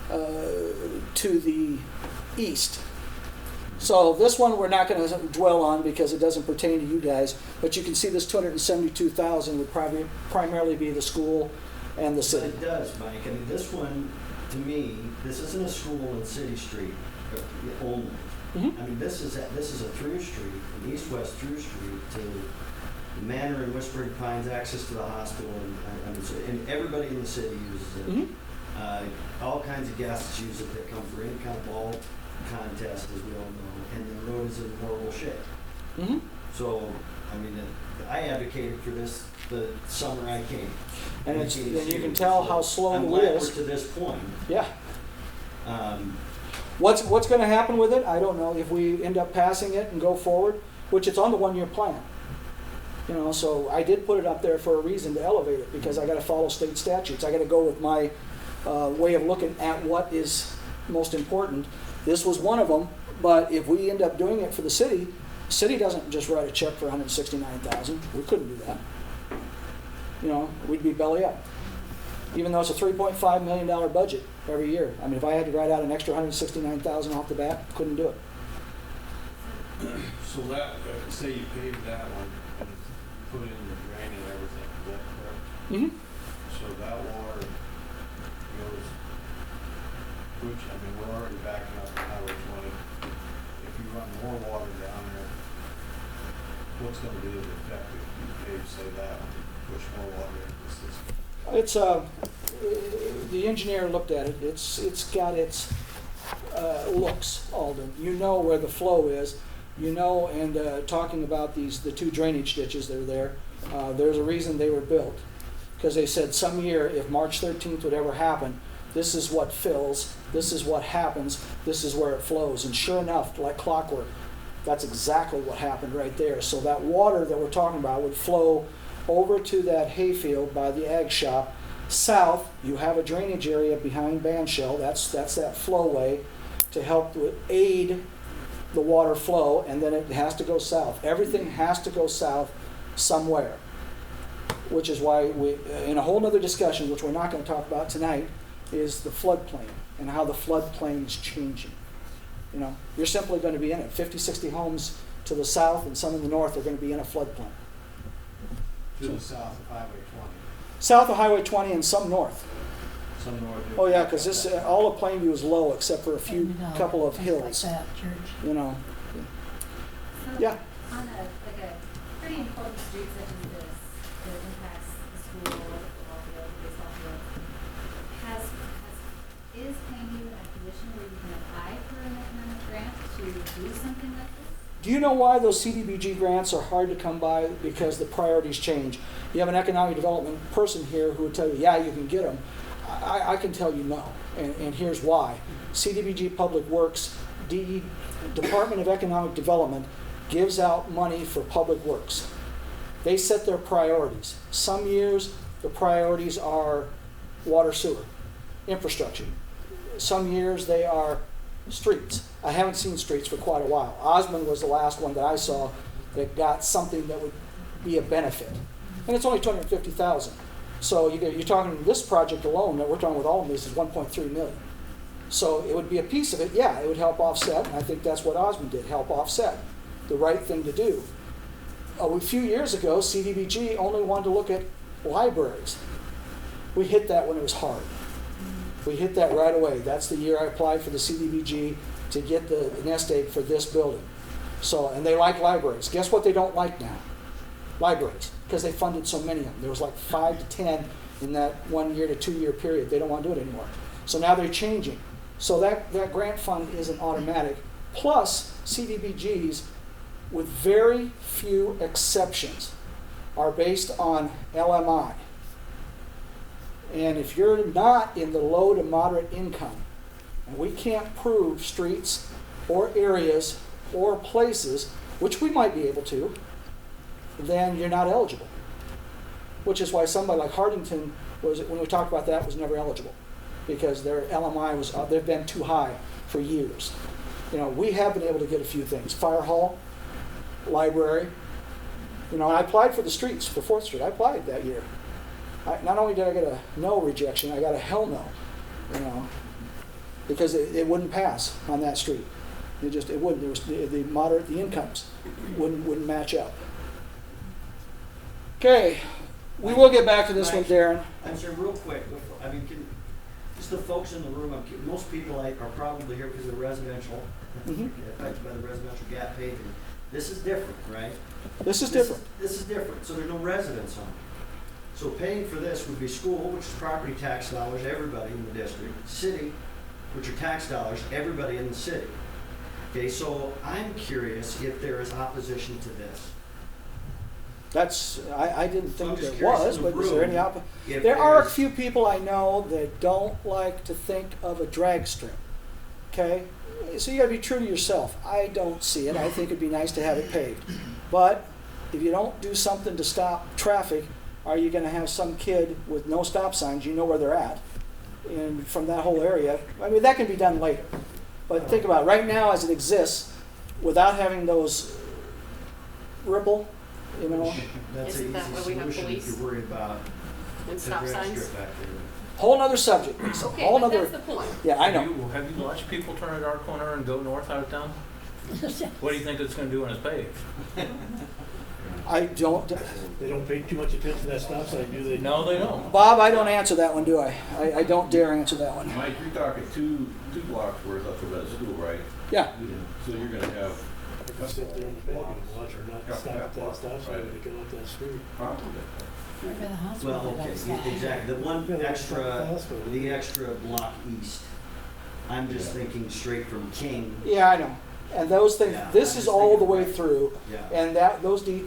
to the east. So this one we're not going to dwell on because it doesn't pertain to you guys, but you can see this $272,000 would probably primarily be the school and the But city. it does, Mike. I mean, this one, to me, this isn't a school in City Street only. Mm-hmm. I mean, this is a through street, an east-west through street to the Manor and Whispering Pines, access to the hospital, and everybody in the city uses it. Mm-hmm. All kinds of guests use it that come for any kind of ball contest, as we all know, and the road is in horrible shape. Mm-hmm. So, I mean, I advocated for this the summer I came. And you can tell how slow I'm the glad wheels. we're to this point. Yeah. What's going to happen with it? I don't know. If we end up passing it and go forward, which it's on the 1-year plan. You know, so I did put it up there for a reason to elevate it because I got to follow state statutes. I got to go with my way of looking at what is most important. This was one of them, but if we end up doing it for the city doesn't just write a check for $169,000. We couldn't do that. You know, we'd be belly up. Even though it's a $3.5 million budget every year. I mean, if I had to write out an extra $169,000 off the bat, couldn't do it. So that, say you paved that one and put in the drain and everything, is that correct? Mm-hmm. So that water goes, which, I mean, we're already backing up on Highway 20. If you run more water down there, what's going to be the effect if you pave, say, that one, push more water into the system? It's the engineer looked at it. It's got its looks, Alden. You know where the flow is. You know, and talking about the two drainage ditches that are there, there's a reason they were built. Because they said some year, if March 13th would ever happen, this is what fills, this is what happens, this is where it flows. And sure enough, like clockwork, that's exactly what happened right there. So that water that we're talking about would flow over to that hayfield by the ag shop. South, you have a drainage area behind Bandshell. That's that flowway to help aid the water flow, and then it has to go south. Everything has to go south somewhere, which is why we, in a whole other discussion, which we're not going to talk about tonight, is the floodplain and how the floodplain is changing. You know, you're simply going to be in it. 50, 60 homes to the south and some in the north are going to be in a floodplain. To the south of Highway 20. South of Highway 20 and some north. Some north. Oh yeah, because this all of Plainview is low except for a few couple of hills. Like that, George. You know. So Yeah. on a pretty important street such as this, that impacts the school, the football field, the baseball field, is Plainview in a position where you can apply for an economic grant to do something like this? Do you know why those CDBG grants are hard to come by? Because the priorities change. You have an economic development person here who would tell you, yeah, you can get them. I can tell you no, and here's why. CDBG Public Works, Department of Economic Development, gives out money for public works. They set their priorities. Some years, the priorities are water, sewer, infrastructure. Some years, they are streets. I haven't seen streets for quite a while. Osmond was the last one that I saw that got something that would be a benefit. And it's only $250,000. So you're talking this project alone that we're talking with all of these is $1.3 million. So it would be a piece of it. Yeah, it would help offset, and I think that's what Osmond did, help offset. The right thing to do. A few years ago, CDBG only wanted to look at libraries. We hit that when it was hard. We hit that right away. That's the year I applied for the CDBG to get the nest egg for this building. So, and they like libraries. Guess what they don't like now? Libraries, because they funded so many of them. There was like 5 to 10 in that 1 year to 2 year period. They don't want to do it anymore. So now they're changing. So that grant fund isn't automatic. Plus, CDBGs, with very few exceptions, are based on LMI. And if you're not in the low to moderate income, and we can't prove streets or areas or places, which we might be able to, then you're not eligible. Which is why somebody like Hardington was, when we talked about that, was never eligible, because their LMI was, they've been too high for years. You know, we have been able to get a few things. Fire hall, library. You know, I applied for the streets for 4th Street. I applied that year. Not only did I get a no rejection, I got a hell no, you know, because it wouldn't pass on that street. It wouldn't. There was the incomes wouldn't match up. Okay, we will get back to this one, Darren. I'm sorry, real quick. I mean, just the folks in the room. Most people are probably here because of residential, affected by the residential gap paving. This is different, right? This is different. This is different. So there's no residents on it. So paying for this would be school, which is property tax dollars, everybody in the district. City, which are tax dollars, everybody in the city. Okay, so I'm curious if there is opposition to this. I didn't think I'm just there curious was, in the but is there any room opposition? if There are a there's- few people I know that don't like to think of a drag strip. Okay? So you gotta be true to yourself. I don't see it. I think it'd be nice to have it paved. But if you don't do something to stop traffic, are you gonna have some kid with no stop signs, you know where they're at, and from that whole area? I mean, that can be done later. But think about it. Right now as it exists, without having those ripple, you know, That's Isn't an that easy why we have solution if police? you're worried about And the stop drag signs? strip back there. whole nother subject. It's a Okay, whole but nother. that's the point. Yeah, I know. Have you watched people turn a dark corner and go north out of town? What do you think it's going to do when it's paved? I don't. They don't pay too much attention to that stop sign, do they? No, they don't. Bob, I don't answer that one, do I? I don't dare answer that one. Mike, you're talking two blocks worth up from that school, right? Yeah. So you're gonna have I can sit there in the back and watch her not stop at that stop sign when they come up that street. probably. Well, okay, exactly. The extra block east. I'm just thinking straight from King. Yeah, I know. And those things. Yeah, This I'm is just all the thinking way right. through. Yeah. And that would be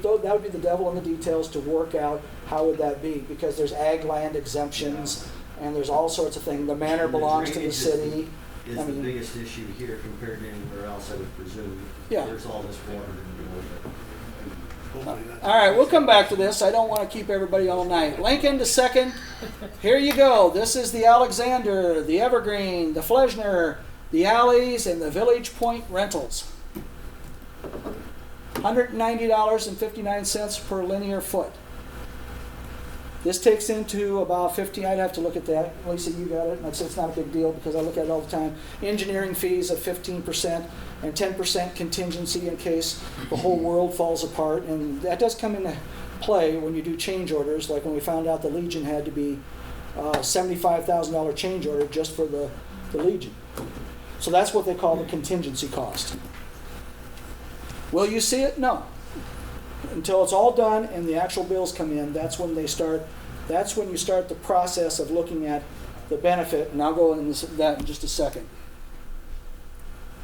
the devil in the details to work out how would that be, because there's ag land exemptions and there's all sorts of things. The manor And the belongs to the drainage city. Is I the mean- biggest issue here compared to anywhere else, I would presume. Yeah. There's all this water to deal with. Hopefully that's- All right, we'll come back to this. I don't want to keep everybody all night. Lincoln to second. Here you go. This is the Alexander, the Evergreen, the Fleshner, the Alleys, and the Village Point rentals. $190.59 per linear foot. This takes into about 50, I'd have to look at that. Lisa, you got it. It's not a big deal because I look at it all the time. Engineering fees of 15% and 10% contingency in case the whole world falls apart. And that does come into play when you do change orders, like when we found out the Legion had to be $75,000 change order just for the Legion. So that's what they call the contingency cost. Will you see it? No. Until it's all done and the actual bills come in, that's when you start the process of looking at the benefit, and I'll go into that in just a second.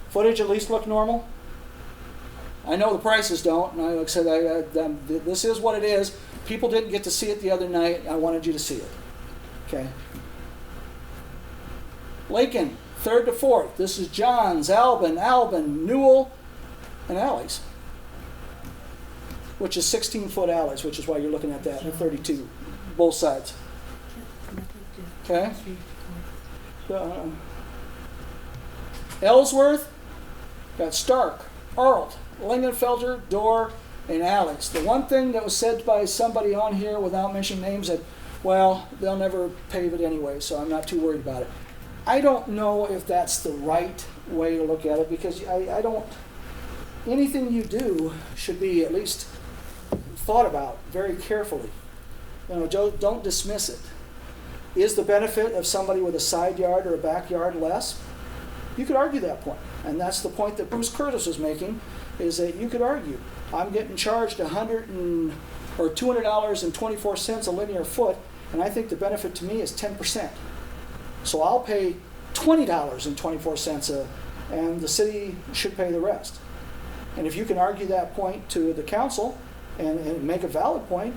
Footage at least look normal? I know the prices don't, and like I said, this is what it is. People didn't get to see it the other night. I wanted you to see it. Okay. Lincoln, 3rd to 4th. This is Johns, Albin, Newell, and Alleys, which is 16-foot alleys, which is why you're looking at that, 32, both sides. Okay? Ellsworth, got Stark, Arlt, Lingenfelter, Dorr, and Alleys. The one thing that was said by somebody on here without mentioning names that, well, they'll never pave it anyway, so I'm not too worried about it. I don't know if that's the right way to look at it, because I don't, anything you do should be at least thought about very carefully. You know, don't dismiss it. Is the benefit of somebody with a side yard or a backyard less? You could argue that point, and that's the point that Bruce Curtis was making, is that you could argue, I'm getting charged $200.24 a linear foot, and I think the benefit to me is 10%. So I'll pay $20.24 and the city should pay the rest. And if you can argue that point to the council and make a valid point,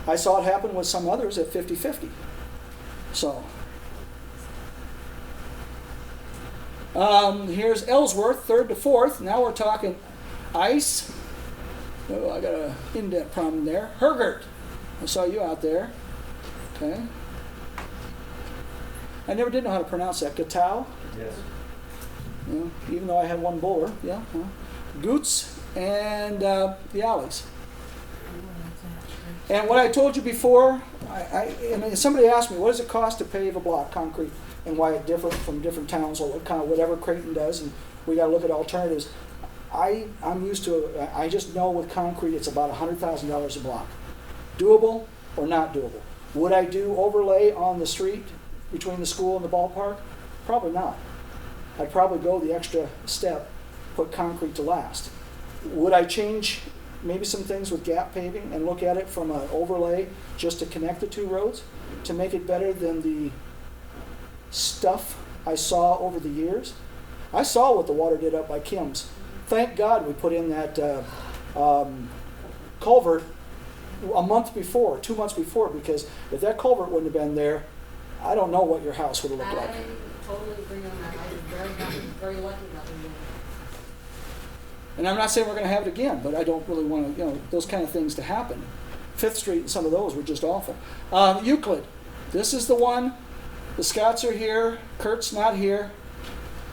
I saw it happen with some others at 50-50. So, here's Ellsworth, 3rd to 4th. Now we're talking ice. Oh, I got a indent problem there. Hergert, I saw you out there. Okay. I never did know how to pronounce that. Gatau. Yes. Yeah, even though I had one bowler. Yeah. Goots and the alleys. And what I told you before, I mean, somebody asked me, what does it cost to pave a block, concrete, and why it different from different towns, or kind of whatever Creighton does, and we got to look at alternatives. I'm used to, I just know with concrete it's about $100,000 a block. Doable or not doable? Would I do overlay on the street between the school and the ballpark? Probably not. I'd probably go the extra step, put concrete to last. Would I change maybe some things with gap paving and look at it from an overlay just to connect the two roads to make it better than the stuff I saw over the years? I saw what the water did up by Kim's. Thank God we put in that culvert a month before, 2 months before, because if that culvert wouldn't have been there, I don't know what your house would have looked like. I totally agree on that. I was very lucky that we did. And I'm not saying we're going to have it again, but I don't really want to, those kind of things to happen. 5th Street and some of those were just awful. Euclid, this is the one. The Scotts are here. Kurt's not here.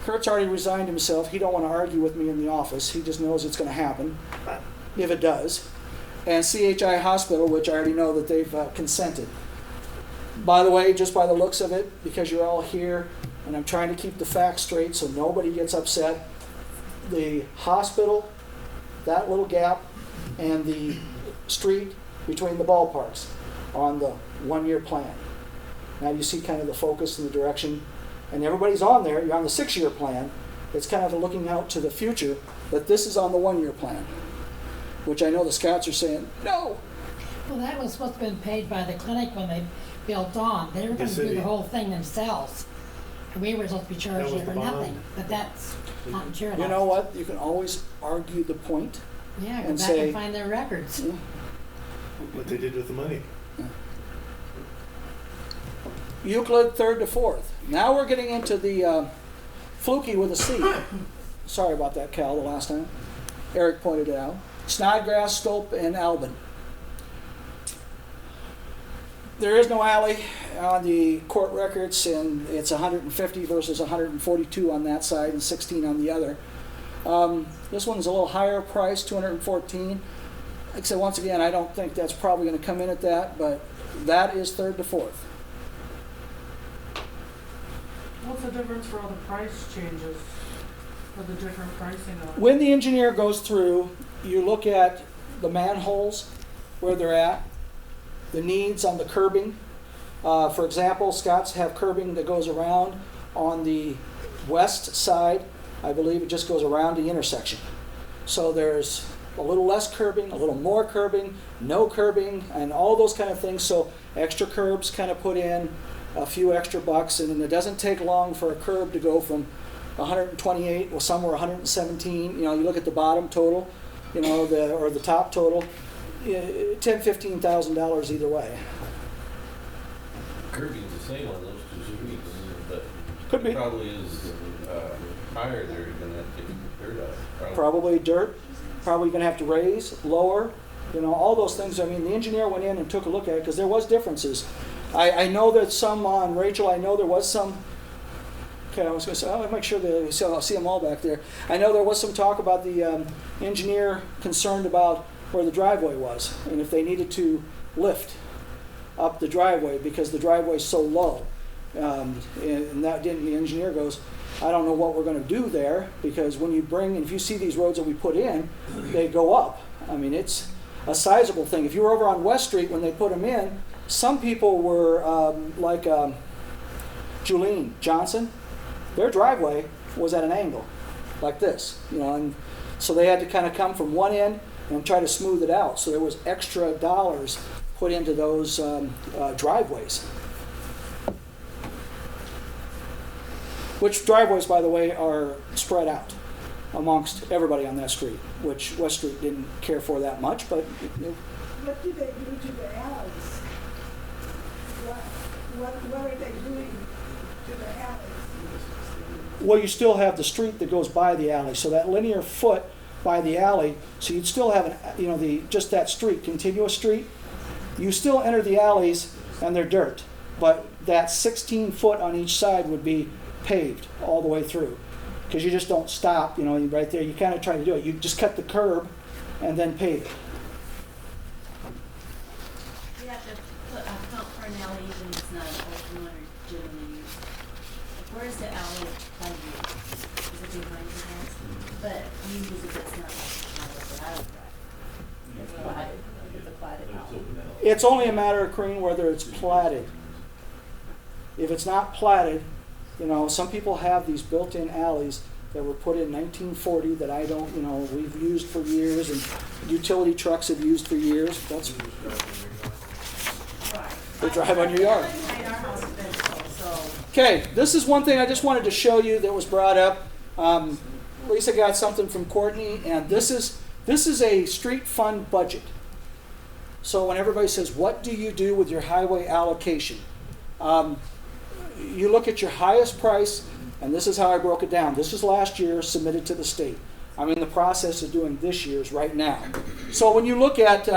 Kurt's already resigned himself. He don't want to argue with me in the office. He just knows it's going to happen, if it does. And CHI Hospital, which I already know that they've consented. By the way, just by the looks of it, because you're all here, and I'm trying to keep the facts straight so nobody gets upset, the hospital, that little gap, and the street between the ballparks are on the 1-year plan. Now you see kind of the focus and the direction, and everybody's on there. You're on the 6-year plan. It's kind of looking out to the future, but this is on the 1-year plan, which I know the Scouts are saying, no. Well, that was supposed to have been paid by the clinic when they built on. They were going to do the whole thing themselves. And we were supposed to be charging for nothing, but that's not materialized. You know what? You can always argue the point. Yeah, go and back say, and find their records. Yeah. What they did with the money. Yeah. Euclid, 3rd to 4th. Now we're getting into the fluky with a C. Sorry about that, Cal, the last time. Eric pointed it out. Snodgrass, Stolp, and Albin. There is no alley on the court records, and it's 150 versus 142 on that side and 16 on the other. This one's a little higher price, 214. Except once again, I don't think that's probably going to come in at that, but that is 3rd to 4th. What's the difference for all the price changes, for the different pricing of it? When the engineer goes through, you look at the manholes, where they're at, the needs on the curbing. For example, Scott's have curbing that goes around on the west side. I believe it just goes around the intersection. So there's a little less curbing, a little more curbing, no curbing, and all those kind of things. So extra curbs kind of put in, a few extra bucks, and it doesn't take long for a curb to go from 128, well, some were 117. You look at the bottom total, or the top total, $10,000-$15,000 either way. Curbing's the same on those two streets, but Could be. probably is higher there. You're gonna have to take dirt out. Probably dirt. Probably going to have to raise, lower. All those things. I mean, the engineer went in and took a look at it because there was differences. I know that some on Rachel. I know there was some. Okay, I was going to say, I'll make sure that I'll see them all back there. I know there was some talk about the engineer concerned about where the driveway was and if they needed to lift up the driveway because the driveway is so low. And that didn't. The engineer goes, I don't know what we're going to do there because when you if you see these roads that we put in, they go up. I mean, it's a sizable thing. If you were over on West Street when they put them in, some people were like Julene Johnson. Their driveway was at an angle, like this, and so they had to kind of come from one end and try to smooth it out. So there was extra dollars put into those driveways. Which driveways, by the way, are spread out amongst everybody on that street, which West Street didn't care for that much, but... What do they do to the alleys? what are they doing to the alleys? Well, you still have the street that goes by the alley, so that linear foot by the alley, so you'd still have just that street, continuous street. You still enter the alleys and they're dirt, but that 16 foot on each side would be paved all the way through. Because you just don't stop, right there. You kind of try to do it. You just cut the curb and then pave it. You have to account for an alley even if it's not an open one or generally used. Where's the alley Plainview? Is it behind your house? But you use it, it's not open. I don't drive. It's platted. It's a platted alley. It's only a matter of, Corrine, whether it's platted. If it's not platted, some people have these built-in alleys that were put in 1940 that I don't, we've used for years and utility trucks have used for years. That's, they drive on your yard. Okay, this is one thing I just wanted to show you that was brought up. Lisa got something from Courtney, and this is a street fund budget. So when everybody says, what do you do with your highway allocation? You look at your highest price, and this is how I broke it down. This is last year submitted to the state. I'm in the process of doing this year's right now. So when you look at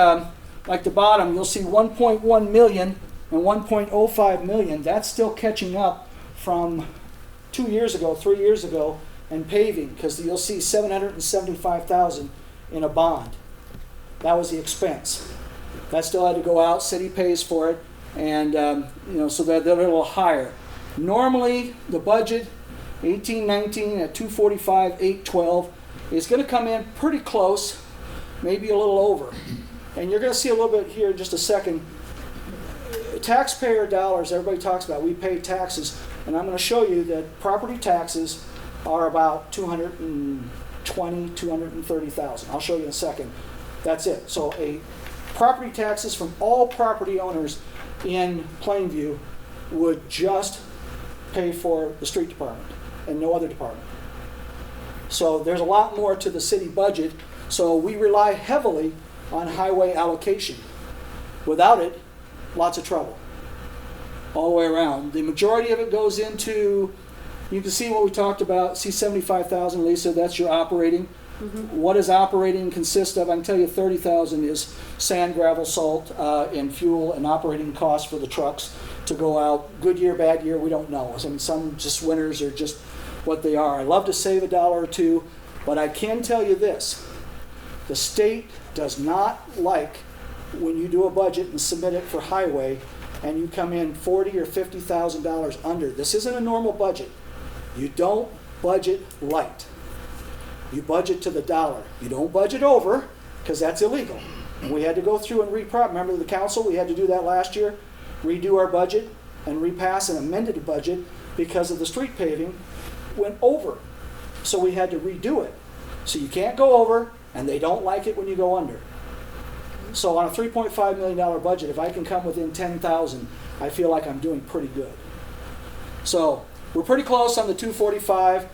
like the bottom, you'll see 1.1 million and 1.05 million. That's still catching up from 2 years ago, 3 years ago, and paving, because you'll see 775,000 in a bond. That was the expense. That still had to go out. City pays for it, and so they're a little higher. Normally, the budget, 18-19 at 245, 812, is going to come in pretty close, maybe a little over. And you're going to see a little bit here in just a second. Taxpayer dollars, everybody talks about, we pay taxes, and I'm going to show you that property taxes are about 220, 230,000. I'll show you in a second. That's it. So property taxes from all property owners in Plainview would just pay for the street department and no other department. So there's a lot more to the city budget, so we rely heavily on highway allocation. Without it, lots of trouble all the way around. The majority of it goes into, you can see what we talked about, see 75,000, Lisa, that's your operating. Mm-hmm. What does operating consist of? I can tell you 30,000 is sand, gravel, salt, and fuel and operating costs for the trucks to go out. Good year, bad year, we don't know. I mean, some just winters are just what they are. I love to save $1 or $2, but I can tell you this. The state does not like when you do a budget and submit it for highway and you come in $40,000 or $50,000 under. This isn't a normal budget. You don't budget light. You budget to the dollar. You don't budget over, because that's illegal. And we had to go through and remember the council, we had to do that last year, redo our budget and repass an amended budget because of the street paving went over. So we had to redo it. So you can't go over, and they don't like it when you go under. So on a $3.5 million budget, if I can come within 10,000, I feel like I'm doing pretty good. So we're pretty close on the 245.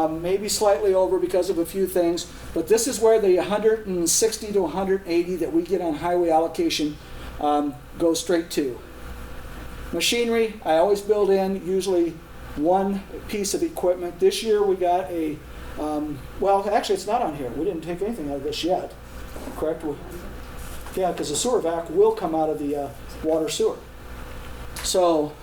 Maybe slightly over because of a few things, but this is where the 160 to 180 that we get on highway allocation goes straight to. Machinery, I always build in usually one piece of equipment. This year we got a, well, actually it's not on here. We didn't take anything out of this yet, correct? Yeah, because the sewer vac will come out of the water sewer. So,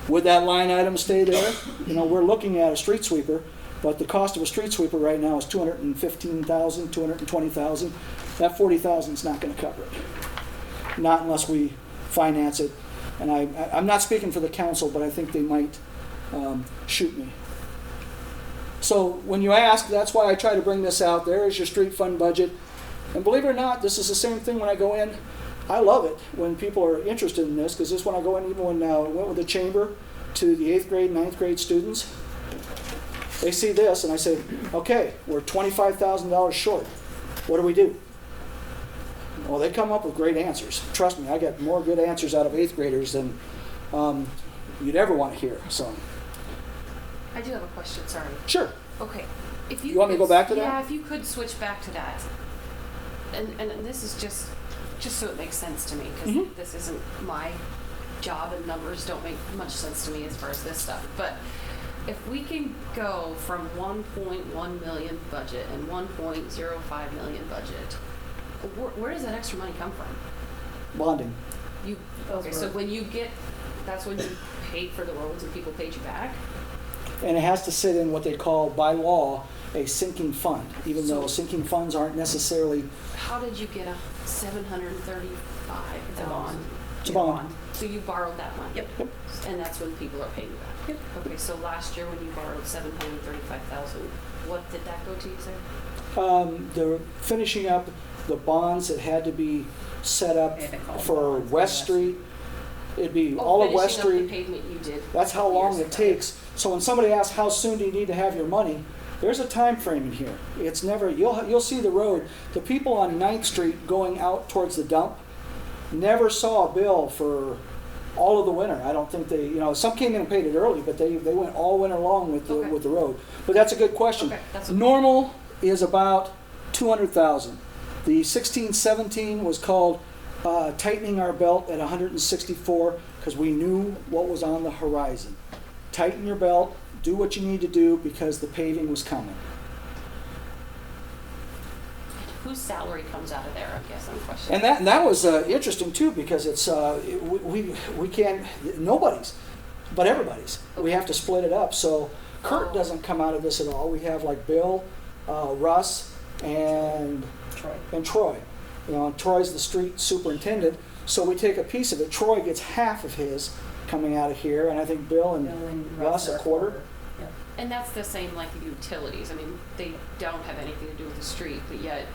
would that line item stay there? We're looking at a street sweeper, but the cost of a street sweeper right now is $215,000, $220,000. That $40,000 is not going to cover it. Not unless we finance it. And I'm not speaking for the council, but I think they might shoot me. So when you ask, that's why I try to bring this out. There is your street fund budget. And believe it or not, this is the same thing when I go in. I love it when people are interested in this, because this when I go in, even when I went with the chamber to the 8th grade, 9th grade students, they see this and I say, okay, we're $25,000 short. What do we do? Well, they come up with great answers. Trust me, I get more good answers out of 8th graders than you'd ever want to hear. So, I do have a question, sorry. Sure. Okay. If You want me to go back to that? Yeah, if you could switch back to that. And this is just so it makes sense to me, because this isn't my job and numbers don't make much sense to me as far as this stuff, but if we can go from 1.1 million budget and 1.05 million budget, where does that extra money come from? Bonding. Okay, so when you get, that's when you paid for the roads and people paid you back? And it has to sit in what they call, by law, a sinking fund, even though sinking funds aren't necessarily. How did you get a 735,000? It's a bond. So you borrowed that money? Yep. And that's when people are paying you back? Yep. Okay, so last year when you borrowed 735,000, what did that go to, you said? They're finishing up the bonds that had to be set up for West Street. It'd be all of West Finishing Street. up the pavement you did. That's how long years it ago. takes. So when somebody asks how soon do you need to have your money, there's a time frame in here. It's never, you'll see the road. The people on 9th Street going out towards the dump never saw a bill for all of the winter. I don't think they, some came in and paid it early, but they went all winter long with the road. But that's a good question. Okay, that's Normal is about 200,000. The 16-17 was called tightening our belt at 164 because we knew what was on the horizon. Tighten your belt, do what you need to do because the paving was coming. Whose salary comes out of there, I guess I'm questioning. And that was interesting too because it's we can't, nobody's, but everybody's. We have to split it up. So Kurt doesn't come out of this at all. We have like Bill, Russ, and Troy. And Troy's the street superintendent, so we take a piece of it. Troy gets half of his coming out of here, and I think Bill and Russ a quarter. And that's the same like the utilities. I mean, they don't have anything to do with the street, but yet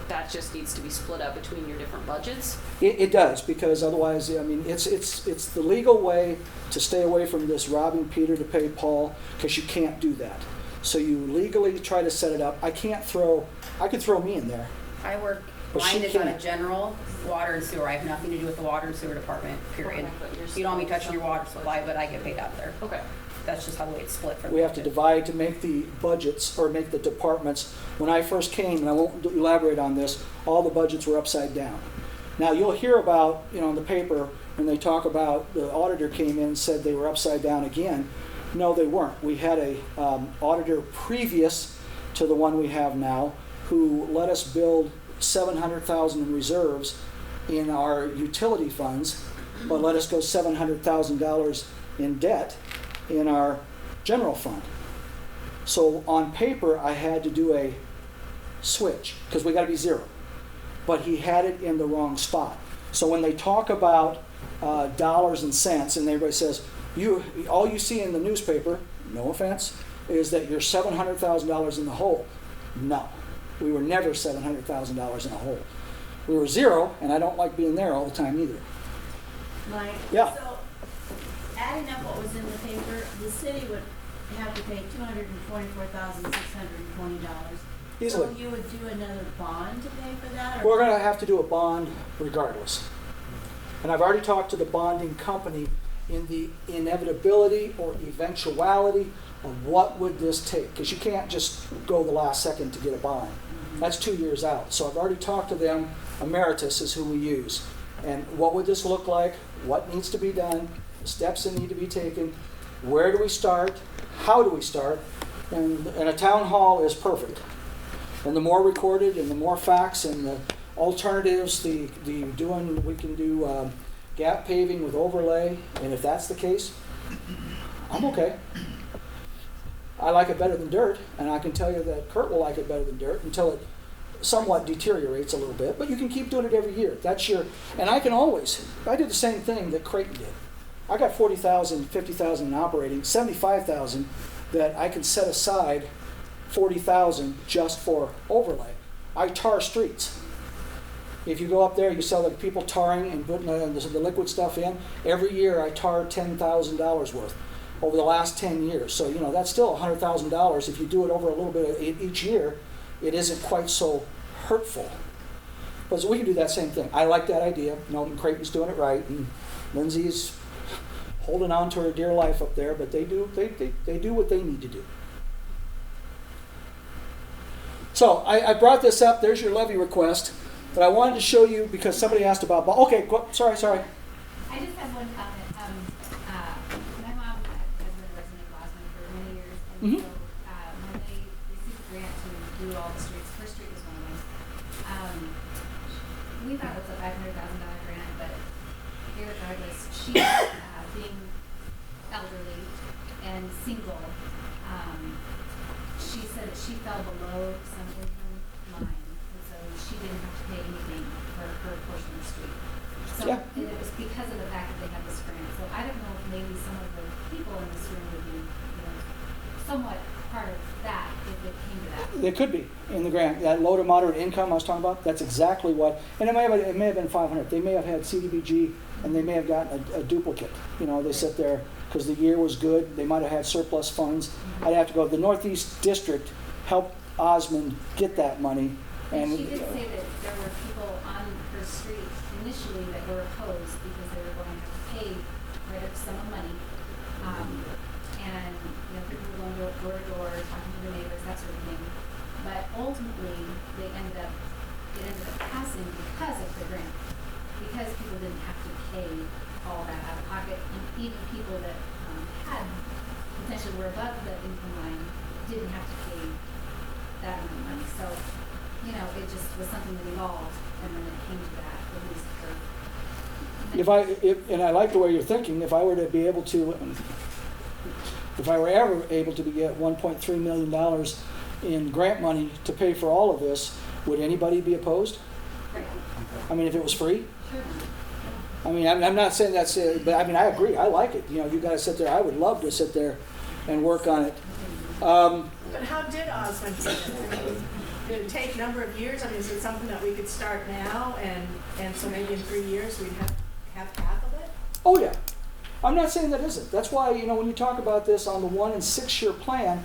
that just needs to be split up between your different budgets. It does, because otherwise, I mean, it's the legal way to stay away from this robbing Peter to pay Paul, because you can't do that. So you legally try to set it up. I could throw me in there. I work, But she mine is on a can't. general water and sewer. I have nothing to do with the water and sewer department, period. Okay, but you're You don't want me still touching your water supply, but I get paid out of there. Okay. That's just how the way it's split for the We have to budget. divide to make the budgets, or make the departments. When I first came, and I won't elaborate on this, all the budgets were upside down. Now, you'll hear about, in the paper, when they talk about the auditor came in and said they were upside down again. No, they weren't. We had a auditor previous to the one we have now who let us build $700,000 in reserves in our utility funds, but let us go $700,000 in debt in our general fund. So on paper, I had to do a switch because we got to be zero. But he had it in the wrong spot. So when they talk about dollars and cents, and everybody says, all you see in the newspaper, no offense, is that you're $700,000 in the hole. No, we were never $700,000 in a hole. We were zero, and I don't like being there all the time either. Mike? Yeah. So, adding up what was in the paper, the city would have to pay $224,620. Easily. So you would do another bond to pay for that? Or We're going to have to do a bond regardless. And I've already talked to the bonding company in the inevitability or eventuality of what would this take. Because you can't just go the last second to get a bond. That's 2 years out. So I've already talked to them. Emeritus is who we use. And what would this look like? What needs to be done? The steps that need to be taken? Where do we start? How do we start? And a town hall is perfect. And the more recorded and the more facts and the alternatives, we can do gap paving with overlay, and if that's the case, I'm okay. I like it better than dirt, and I can tell you that Kurt will like it better than dirt until it somewhat deteriorates a little bit, but you can keep doing it every year. And I do the same thing that Creighton did. I got 40,000, 50,000 in operating, 75,000 that I can set aside 40,000 just for overlay. I tar streets. If you go up there, you saw the people tarring and putting the liquid stuff in. Every year I tar $10,000 worth over the last 10 years. So, that's still $100,000. If you do it over a little bit of each year, it isn't quite so hurtful. But so we can do that same thing. I like that idea. Milton Creighton's doing it right, and Lindsay's holding on to her dear life up there, but they do what they need to do. So I brought this up. There's your levy request. But I wanted to show you because somebody asked about. Okay, sorry. I just have one comment. So, when they received a grant to do all the streets, First Street was one of them. We thought it was a $500,000 grant, but irregardless, she, being elderly and single, she said that she fell below some income line, and so she didn't have to pay anything for her portion of the street. So, Yeah. and it was because of the fact that they had this grant. So I don't know if maybe some of the people in this room would be, somewhat part of that if it came to that. They could be in the grant. That low to moderate income I was talking about, that's exactly what, and it may have been 500. They may have had CDBG and they may have gotten a duplicate. They sit there because the year was good. They might have had surplus funds. I'd have to go. The Northeast District helped Osmond get that money. And she did say that there were people on her street initially that were opposed because they were going to have to pay quite a sum of money. And people were going door to door, talking to the neighbors, that sort of thing. But ultimately, it ended up passing because of the grant. Because people didn't have to pay all that out of pocket, and even people that had potentially were above the income line didn't have to pay that amount of money. So, it just was something that evolved, and then it came to that, at least for. and I like the way you're thinking. If I were ever able to get $1.3 million in grant money to pay for all of this, would anybody be opposed? Right. I mean, if it was free? Sure. I mean, I'm not saying that's it, but I mean, I agree. I like it. You got to sit there. I would love to sit there and work on it. But how did Osmond get it? I mean, did it take a number of years? I mean, is it something that we could start now and so maybe in 3 years we'd have half of it? Oh, yeah. I'm not saying that isn't. That's why, when you talk about this on the 1 and 6 year plan,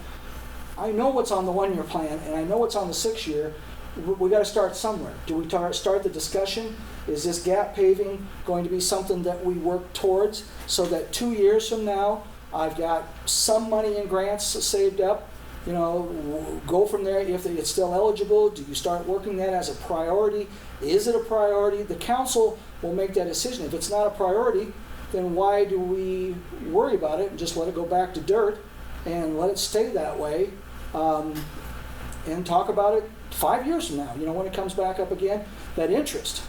I know what's on the 1 year plan and I know what's on the 6 year. We got to start somewhere. Do we start the discussion? Is this gap paving going to be something that we work towards so that 2 years from now I've got some money in grants saved up? Go from there. If it's still eligible, do you start working that as a priority? Is it a priority? The council will make that decision. If it's not a priority, then why do we worry about it and just let it go back to dirt and let it stay that way and talk about it 5 years from now, when it comes back up again, that interest.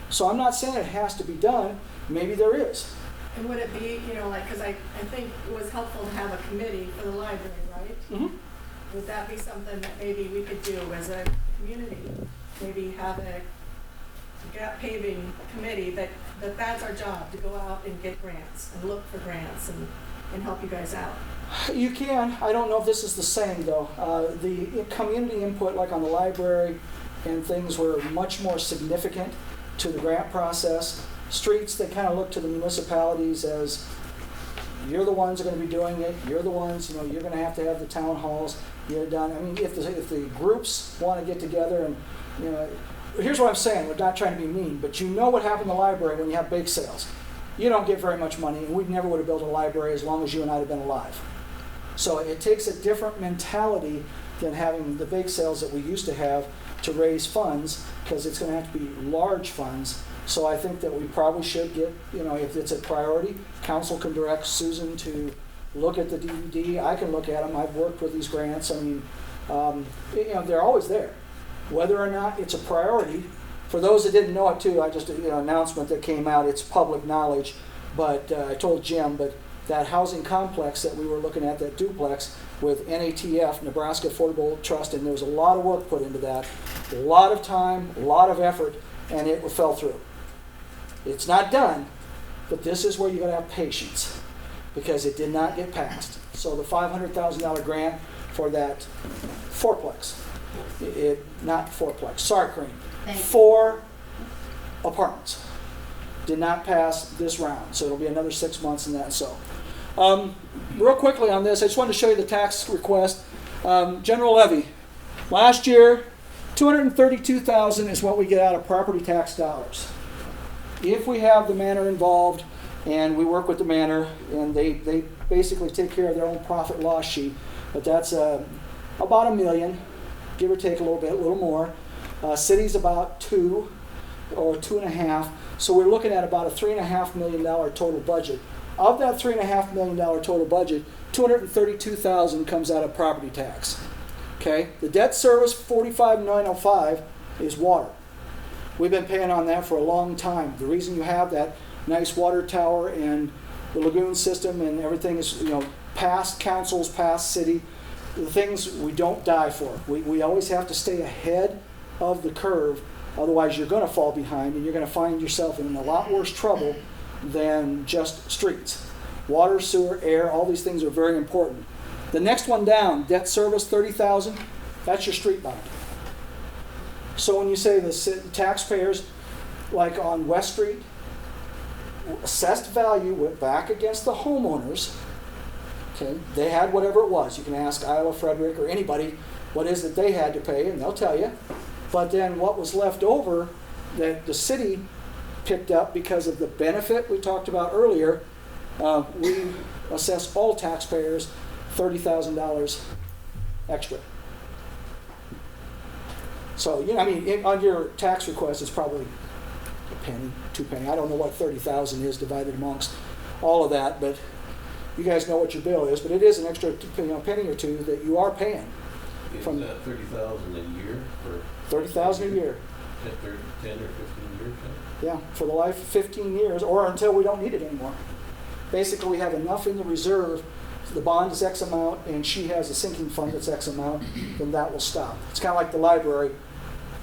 So I'm not saying it has to be done. Maybe there is. And would it be, because I think it was helpful to have a committee for the library, right? Mm-hmm. Would that be something that maybe we could do as a community? Maybe have a gap paving committee that's our job, to go out and get grants and look for grants and help you guys out. You can. I don't know if this is the same, though. The community input, like on the library and things, were much more significant to the grant process. Streets, they kind of look to the municipalities as, you're the ones that are going to be doing it. You're the ones, you're going to have the town halls. You're done. I mean, if the groups want to get together and, here's what I'm saying. We're not trying to be mean, but what happened in the library when you have bake sales. You don't get very much money, and we never would have built a library as long as you and I had been alive. So it takes a different mentality than having the bake sales that we used to have to raise funds, because it's going to have to be large funds. So I think that we probably should get, if it's a priority, council can direct Susan to look at the DVD. I can look at them. I've worked with these grants. I mean, they're always there. Whether or not it's a priority, for those that didn't know it too, I just, announcement that came out, it's public knowledge, but I told Jim, but that housing complex that we were looking at, that duplex with NATF, Nebraska Affordable Trust, and there was a lot of work put into that, a lot of time, a lot of effort, and it fell through. It's not done, but this is where you got to have patience, because it did not get passed. So the $500,000 grant for that fourplex, not fourplex, sorry, Cream, 4 apartments did not pass this round. So it'll be another 6 months in that. So real quickly on this, I just wanted to show you the tax request. General levy, last year, $232,000 is what we get out of property tax dollars. If we have the manor involved, and we work with the manor, and they basically take care of their own profit loss sheet, but that's about $1 million, give or take a little more. City's about 2 or 2.5, so we're looking at about a $3.5 million total budget. Of that $3.5 million total budget, $232,000 comes out of property tax. Okay, the debt service, $45,905, is water. We've been paying on that for a long time. The reason you have that nice water tower and the lagoon system and everything is, past councils, past city, the things we don't die for. We always have to stay ahead of the curve, otherwise you're going to fall behind and you're going to find yourself in a lot worse trouble than just streets. Water, sewer, air, all these things are very important. The next one down, debt service, $30,000, that's your street bond. So when you say the taxpayers, like on West Street, assessed value went back against the homeowners. Okay, they had whatever it was. You can ask Iowa Frederick or anybody what is it they had to pay, and they'll tell you. But then what was left over that the city picked up because of the benefit we talked about earlier, we assess all taxpayers $30,000 extra. So, on your tax request, it's probably a penny, 2 penny. I don't know what 30,000 is divided amongst all of that, but you guys know what your bill is. But it is an extra penny or two that you are paying. Is From that 30,000 a year for 30,000 a year. 10 or 15 years? Yeah, for the life of 15 years, or until we don't need it anymore. Basically, we have enough in the reserve. The bond is X amount, and she has a sinking fund that's X amount, then that will stop. It's kind of like the library.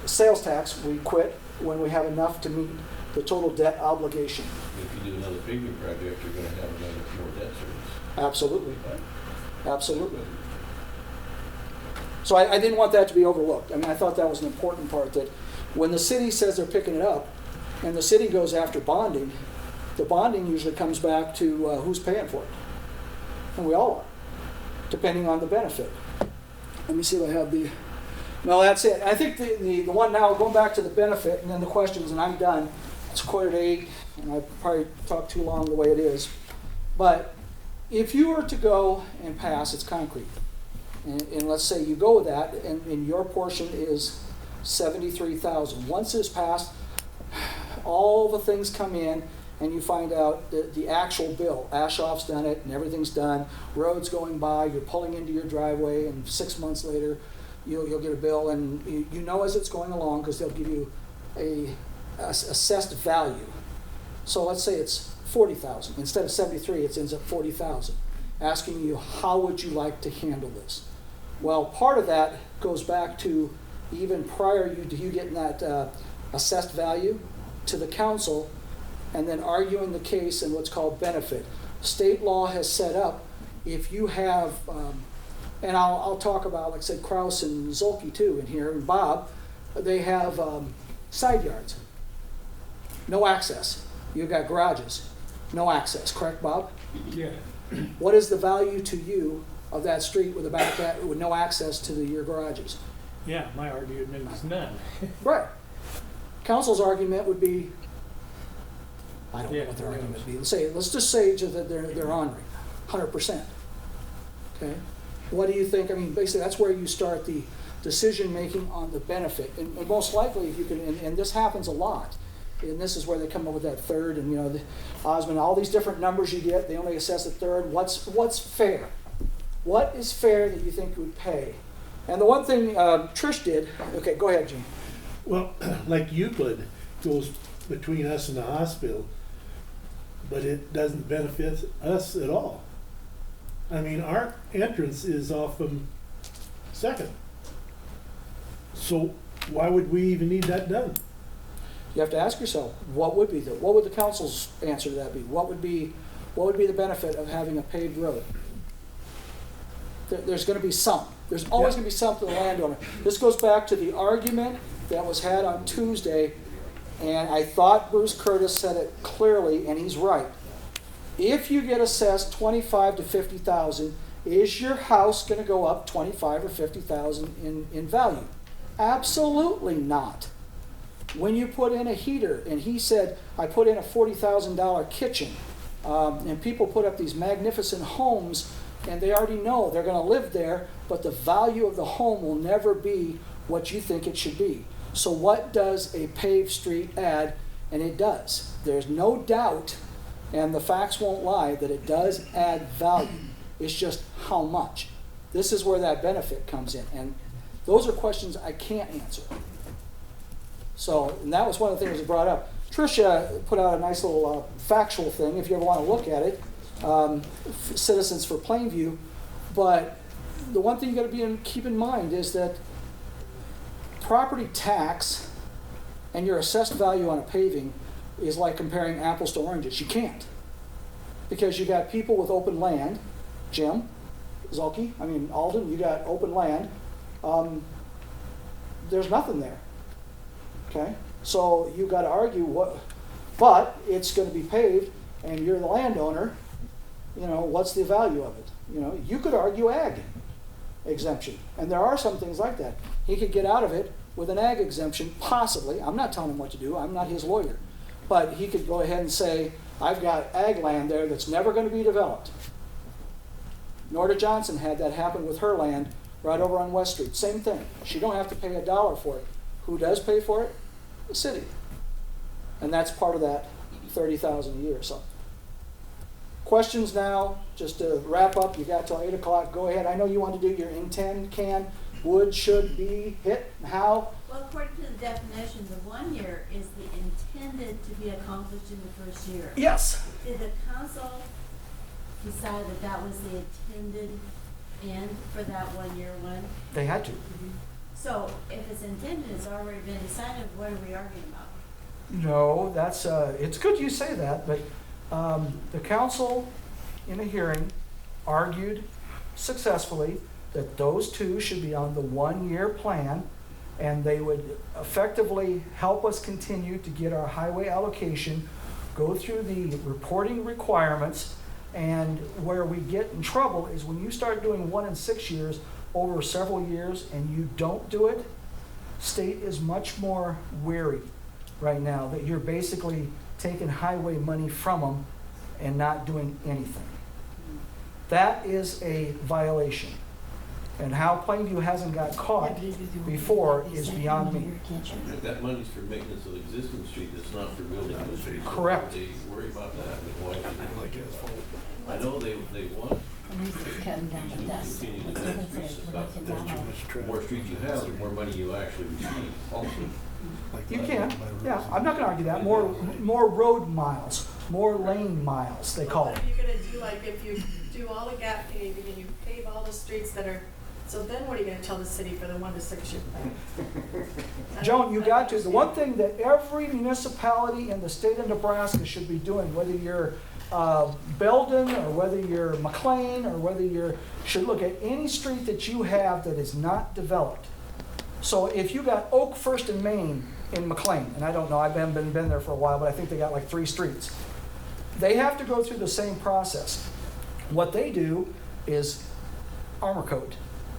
Sales tax, we quit when we have enough to meet the total debt obligation. If you do another paving project, you're going to have another more debt service. Absolutely. Absolutely. So I didn't want that to be overlooked. I thought that was an important part, that when the city says they're picking it up, and the city goes after bonding, the bonding usually comes back to who's paying for it. And we all are, depending on the benefit. Let me see if I have the... No, that's it. I think the one now, going back to the benefit, and then the questions, and I'm done. It's 7:45, and I probably talked too long the way it is. But if you were to go and pass, it's concrete. And let's say you go with that, and your portion is $73,000. Once it's passed, all the things come in, and you find out the actual bill. Ashoff's done it, and everything's done. Road's going by, you're pulling into your driveway, and 6 months later, you'll get a bill, and you know as it's going along, because they'll give you a assessed value. So let's say it's $40,000. Instead of 73, it ends up $40,000. Asking you, how would you like to handle this? Well, part of that goes back to even prior to you getting that assessed value to the council, and then arguing the case in what's called benefit. State law has set up, if you have, and I'll talk about, like I said, Kraus and Zolke too in here, and Bob, they have side yards. No access. You've got garages. No access, correct, Bob? Yeah. What is the value to you of that street with with no access to your garages? Yeah, my argument is none. Right. Council's argument would be, I don't know what their argument would be. Let's just say that they're honoring 100%. Okay. What do you think? Basically, that's where you start the decision making on the benefit, and most likely, if you can, and this happens a lot. And this is where they come up with that third, and the Osmond, all these different numbers you get, they only assess a third. What's fair? What is fair that you think you would pay? And the one thing Trish did, okay, go ahead, Gene. Well, like Euclid goes between us and the hospital, but it doesn't benefit us at all. Our entrance is off of Second. So why would we even need that done? You have to ask yourself, what would the council's answer to that be? What would be the benefit of having a paved road? There's going to be some. There's always going to be some to the landowner. This goes back to the argument that was had on Tuesday, and I thought Bruce Curtis said it clearly, and he's right. If you get assessed $25,000 to $50,000, is your house going to go up $25,000 or $50,000 in value? Absolutely not. When you put in a heater, and he said, I put in a $40,000 kitchen, and people put up these magnificent homes, and they already know they're going to live there, but the value of the home will never be what you think it should be. So what does a paved street add? And it does. There's no doubt, and the facts won't lie, that it does add value. It's just how much. This is where that benefit comes in. And those are questions I can't answer. So, and that was one of the things that brought up. Tricia put out a nice little factual thing, if you ever want to look at it, Citizens for Plainview. But the one thing you got to keep in mind is that property tax and your assessed value on a paving is like comparing apples to oranges. You can't. Because you got people with open land, Jim, Alden, you got open land. There's nothing there. Okay? So you got to argue but it's going to be paved and you're the landowner, what's the value of it? You could argue ag exemption. And there are some things like that. He could get out of it with an ag exemption, possibly. I'm not telling him what to do. I'm not his lawyer. But he could go ahead and say, I've got ag land there that's never going to be developed. Norda Johnson had that happen with her land right over on West Street. Same thing. She don't have to pay $1 for it. Who does pay for it? The city. And that's part of that $30,000 a year. So, questions now, just to wrap up, you got till 8 o'clock, go ahead. I know you want to do your intend, can, would, should, be, hit, how. Well, according to the definition, the 1 year is the intended to be accomplished in the first year. Yes. Did the council decide that that was the intended end for that 1 year one? They had to. So if it's intended, it's already been decided, what are we arguing about? No, that's, it's good you say that, but the council in a hearing argued successfully that those two should be on the 1 year plan, and they would effectively help us continue to get our highway allocation, go through the reporting requirements, and where we get in trouble is when you start doing 1 and 6 years over several years and you don't do it, state is much more wary right now that you're basically taking highway money from them and not doing anything. That is a violation. And how Plainview hasn't got caught before is beyond me. If that money's for maintenance of the existing street, it's not for building new streets. Correct. They worry about that, and why do they? I know they want continue to build streets and stuff. The more streets you have, the more money you actually receive also. You can, yeah. I'm not going to argue that. More road miles, more lane miles, they call it. What are you going to do, like, if you do all the gap paving and you pave all the streets that are, so then what are you going to tell the city for the 1 to 6 year plan? Joan, you got to. The one thing that every municipality in the state of Nebraska should be doing, whether you're Belden or whether you're McLean or whether should look at any street that you have that is not developed. So if you got Oak, First, and Main in McLean, and I don't know, I haven't been there for a while, but I think they got like 3 streets. They have to go through the same process. What they do is armor coat.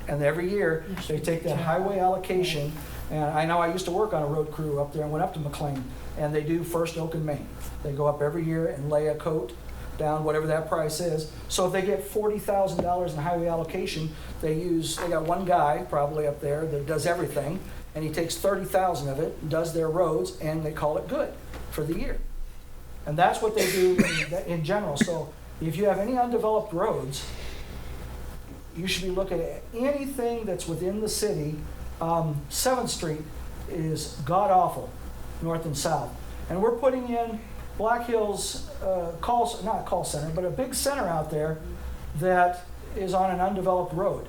And every year, they take that highway allocation, and I know I used to work on a road crew up there and went up to McLean, and they do First, Oak, and Main. They go up every year and lay a coat down, whatever that price is. So if they get $40,000 in highway allocation, they got one guy probably up there that does everything, and he takes 30,000 of it and does their roads, and they call it good for the year. And that's what they do in general. So if you have any undeveloped roads, you should be looking at anything that's within the city. 7th Street is god-awful, north and south. And we're putting in Black Hills, not call center, but a big center out there that is on an undeveloped road.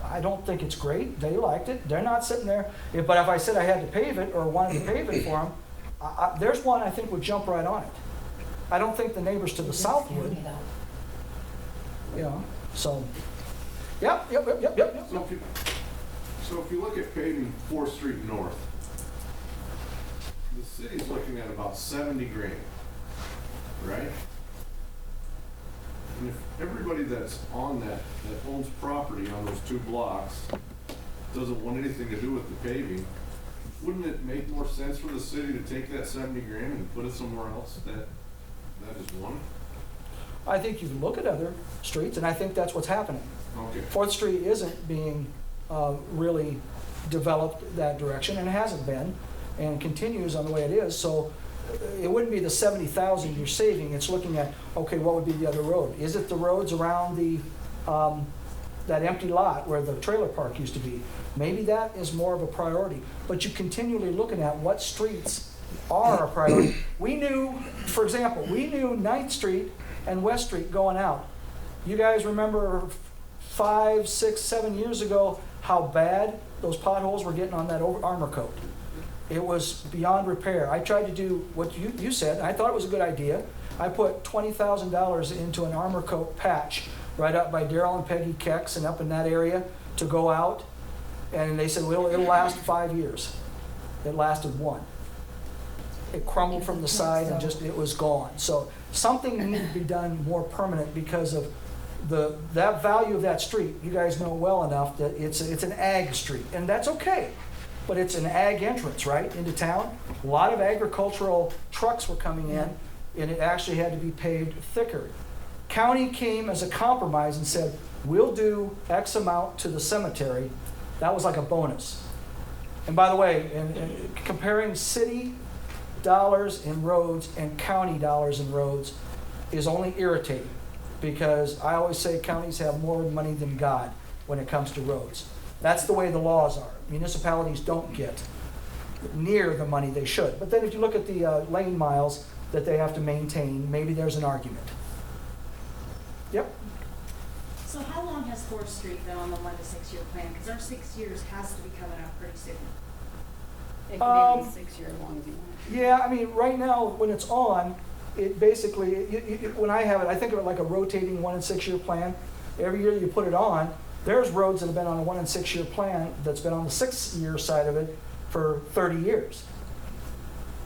I don't think it's great. They liked it. They're not sitting there. But if I said I had to pave it or wanted to pave it for them, there's one I think would jump right on it. I don't think the neighbors to the south would. So, yep. So if you look at paving 4th Street North, the city's looking at about 70 grand, right? And if everybody that's on that owns property on those 2 blocks doesn't want anything to do with the paving, wouldn't it make more sense for the city to take that 70 grand and put it somewhere else that is one? I think you can look at other streets, and I think that's what's happening. Okay. 4th Street isn't being really developed that direction, and it hasn't been, and continues on the way it is. So it wouldn't be the 70,000 you're saving, it's looking at, okay, what would be the other road? Is it the roads around the, that empty lot where the trailer park used to be? Maybe that is more of a priority, but you continually looking at what streets are a priority. We knew, for example, we knew 9th Street and West Street going out. You guys remember 5, 6, 7 years ago how bad those potholes were getting on that armor coat. It was beyond repair. I tried to do what you said, and I thought it was a good idea. I put $20,000 into an armor coat patch right up by Daryl and Peggy Keck's and up in that area to go out. And they said, well, it'll last 5 years. It lasted 1. It crumbled from the side and just, it was gone. So something needed to be done more permanent because of that value of that street. You guys know well enough that it's an ag street, and that's okay. But it's an ag entrance, right, into town. A lot of agricultural trucks were coming in, and it actually had to be paved thicker. County came as a compromise and said, we'll do X amount to the cemetery. That was like a bonus. And by the way, in comparing city dollars in roads and county dollars in roads is only irritating, because I always say counties have more money than God when it comes to roads. That's the way the laws are. Municipalities don't get near the money they should. But then if you look at the lane miles that they have to maintain, maybe there's an argument. Yep. So how long has 4th Street been on the 1 to 6 year plan? Because our 6 years has to be coming up pretty soon. It can be 6 years, as long as you want. Yeah, I mean, right now, when it's on, it basically, when I have it, I think of it like a rotating 1 and 6 year plan. Every year you put it on, there's roads that have been on a 1 and 6 year plan that's been on the 6 year side of it for 30 years.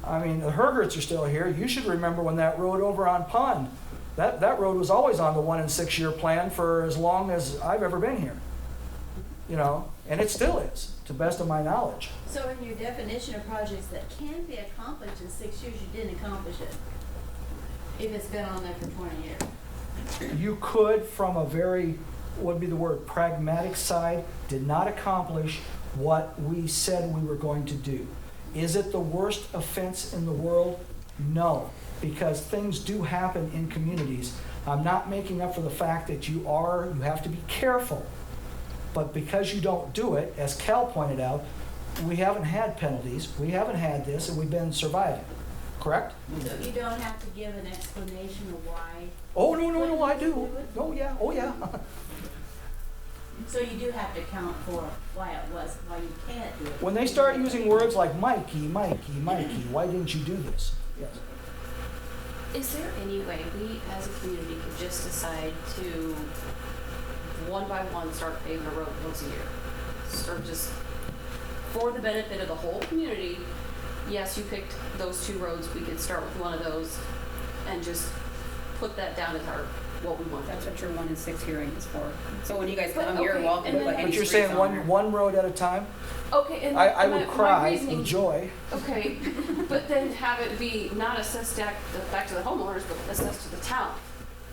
I mean, the Hergerts are still here. You should remember when that road over on Pond, that road was always on the 1 and 6 year plan for as long as I've ever been here. You know, and it still is, to the best of my knowledge. So in your definition of projects that can be accomplished in 6 years, you didn't accomplish it. If it's been on there for 20 years. You could, from a very, what would be the word, pragmatic side, did not accomplish what we said we were going to do. Is it the worst offense in the world? No, because things do happen in communities. I'm not making up for the fact that you have to be careful. But because you don't do it, as Cal pointed out, we haven't had penalties, we haven't had this, and we've been surviving. Correct? So you don't have to give an explanation of why? Oh, no, I do. Oh, yeah. So you do have to account for why you can't do it. When they start using words like Mikey, why didn't you do this? Yes. Is there any way we as a community could just decide to one by one start paving a road once a year? Or just for the benefit of the whole community, yes, you picked those 2 roads, we could start with one of those and just put that down as our, what we want. That's what your 1 and 6 hearing is for. So when you guys But, come, you're okay, welcome to put any But you're streets saying on there. one road at a time? Okay, and I my- would my cry reasoning- in joy. Okay, but then have it be not assessed back to the homeowners, but assessed to the town.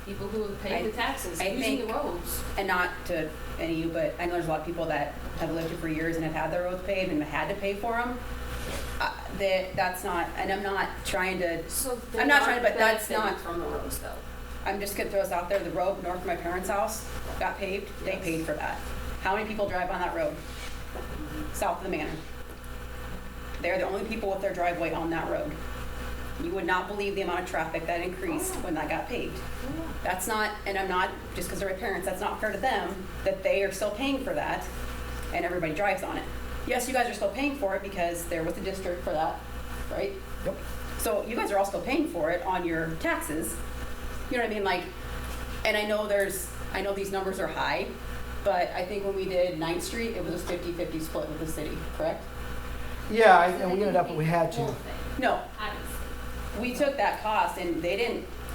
People who have paid the taxes, using the roads. And not to any of you, but I know there's a lot of people that have lived here for years and have had their roads paved and had to pay for them. That's not, and I'm not trying to, So I'm not trying to, but that's benefiting not, from the roads though. I'm just gonna throw this out there, the road north of my parents' house got paved, they paid for that. How many people drive on that road? South of the manor. They're the only people with their driveway on that road. You would not believe the amount of traffic that increased when that got paved. That's not, and I'm not, just because they're my parents, that's not fair to them that they are still paying for that and everybody drives on it. Yes, you guys are still paying for it because they're with the district for that, right? Yep. So you guys are all still paying for it on your taxes. You know what I mean? Like, and I know these numbers are high, but I think when we did 9th Street, it was a 50-50 split with the city, correct? Yeah, and we ended up, we had to. No. We took that cost and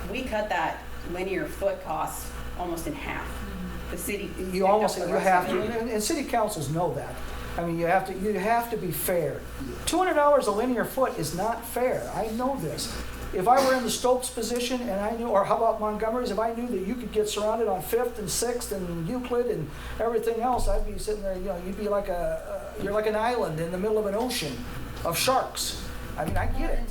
we cut that linear foot cost almost in half. The city. You have to, and city councils know that. I mean, you have to be fair. $200 a linear foot is not fair. I know this. If I were in the Stokes position and I knew, or how about Montgomery's, if I knew that you could get surrounded on 5th and 6th and Euclid and everything else, I'd be sitting there, you'd be like you're like an island in the middle of an ocean of sharks. I mean, I get it.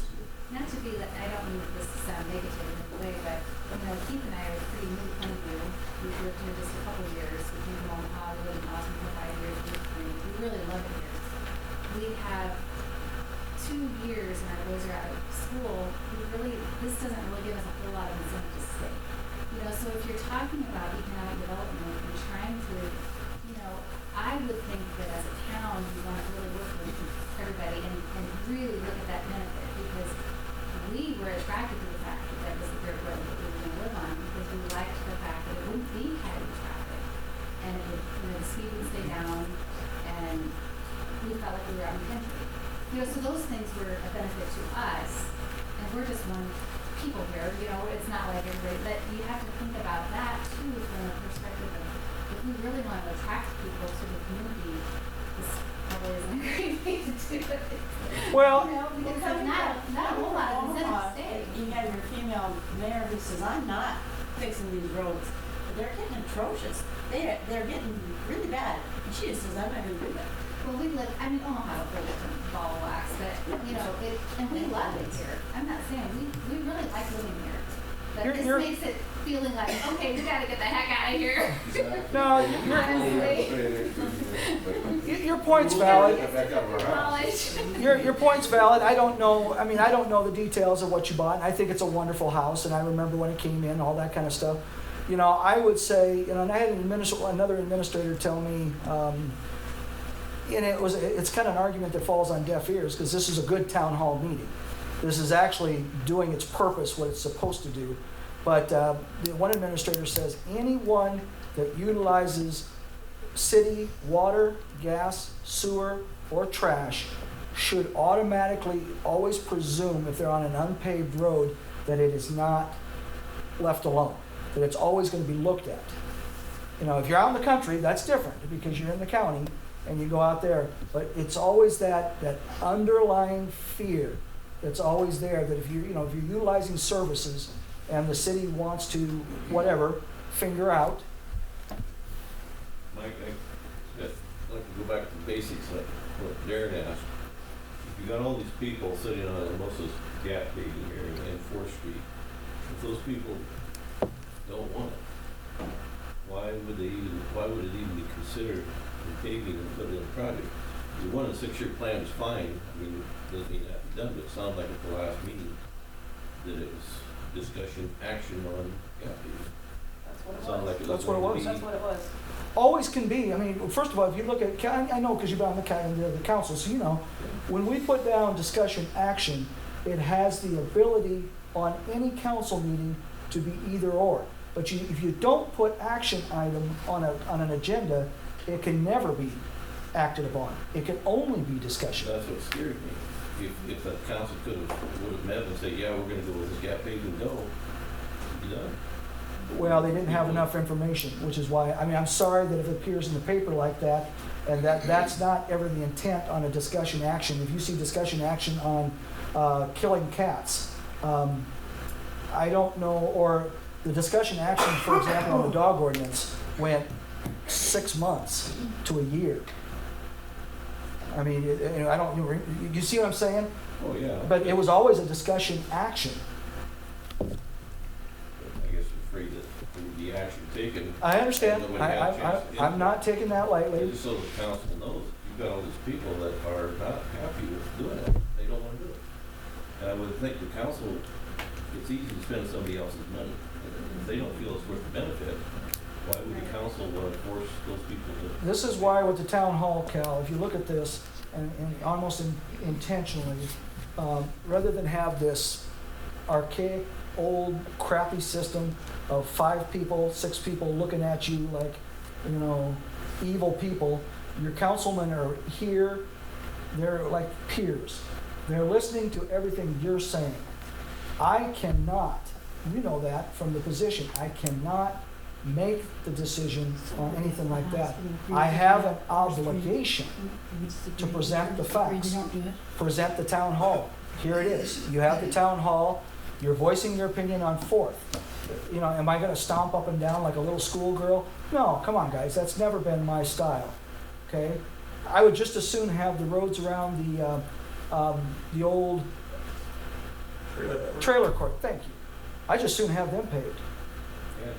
not to be that, I don't mean this to sound negative in a way, but, you know, Keith and I are pretty new to Plainview. We've lived here just a couple of years. We came from Omaha, we lived in Austin for 5 years, we really love it here. We have 2 years and our boys are out of school. This doesn't really give us a whole lot of incentive to stay. You know, so if you're talking about economic development and trying to, you know, I would think that as a town, we want to really work with everybody and really look at that benefit, because we were attracted to the fact that that was the dirt road that we were going to live on, because we liked the fact that it wouldn't be heavy traffic, and it would, you know, the speed would stay down, and we felt like we were out in the country. You know, so those things were a benefit to us, and we're just one people here, you know, it's not like everybody, but you have to think about that too from the perspective of, if we really want to attract people to the community, this probably isn't a great way to do it. Well, You know, because it's not a whole lot of incentive to stay. You have your female mayor who says, I'm not fixing these roads, but they're getting atrocious. They're getting really bad, and she just says, I'm not gonna do that. Well, we live, I mean, Omaha is a different ball of wax, but, you know, and we love it here. I'm not saying, we really like living here. But this makes it feeling like, okay, we gotta get the heck out of here. No, your point's valid. Your point's valid. I don't know the details of what you bought, and I think it's a wonderful house, and I remember when it came in, all that kind of stuff. You know, I would say, you know, and I had another administrator tell me, and it's kind of an argument that falls on deaf ears, because this is a good town hall meeting. This is actually doing its purpose, what it's supposed to do. But the one administrator says anyone that utilizes city water, gas, sewer, or trash should automatically always presume, if they're on an unpaved road, that it is not left alone, that it's always going to be looked at. You know, if you're out in the country, that's different, because you're in the county and you go out there. But it's always that underlying fear that's always there, that if you're utilizing services and the city wants to, whatever, finger out. Mike, I'd like to go back to the basics, like what Darren asked. If you got all these people sitting on most of this gap paving here in 4th Street, if those people don't want it, why would it even be considered in paving and put it in a project? The 1 in 6 year plan is fine. I mean, it doesn't mean that to be done, but it sounded like at the last meeting that it was discussion, action on gap paving. That's what it was. That's what it was. Always can be. I mean, first of all, if you look at, I know because you've been on the council, so you know, when we put down discussion action, it has the ability on any council meeting to be either or. But if you don't put action item on an agenda, it can never be acted upon. It can only be discussion. That's what scared me. If the council would have met and said, yeah, we're going to go with this gap paving, go, it'd be done. Well, they didn't have enough information, which is why, I mean, I'm sorry that if it appears in the paper like that, and that's not ever the intent on a discussion action. If you see discussion action on killing cats, I don't know, or the discussion action, for example, on the dog ordinance went 6 months to a year. I mean, you see what I'm saying? Oh, yeah. But it was always a discussion action. I guess you're afraid that there would be action taken. I understand. I'm not taking that lightly. Just so the council knows, you've got all these people that are not happy with doing it. They don't want to do it. And I would think the council, it's easy to spend somebody else's money. If they don't feel it's worth the benefit, why would the council want to force those people to? This is why with the town hall, Cal, if you look at this, and almost intentionally, rather than have this archaic, old, crappy system of 5 people, 6 people looking at you like, you know, evil people, your councilmen are here, they're like peers. They're listening to everything you're saying. I cannot, you know that from the position, I cannot make the decision on anything like that. I have an obligation to present the facts, present the town hall. Here it is. You have the town hall. You're voicing your opinion on 4th. You know, am I going to stomp up and down like a little schoolgirl? No, come on, guys. That's never been my style. Okay? I would just as soon have the roads around the old Trailer court, thank you. I just soon have them paved. Yeah.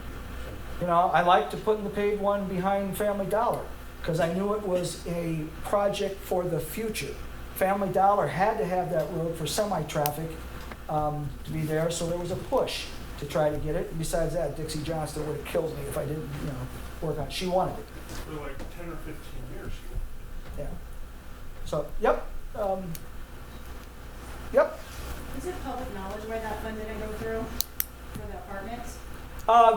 You know, I like to put in the paved one behind Family Dollar because I knew it was a project for the future. Family Dollar had to have that road for semi-traffic to be there, so there was a push to try to get it. Besides that, Dixie Johnston would have killed me if I didn't, work on it. She wanted it. For like 10 or 15 years. Yeah. So, yep. Yep. Is it public knowledge where that fund didn't go through for the apartments?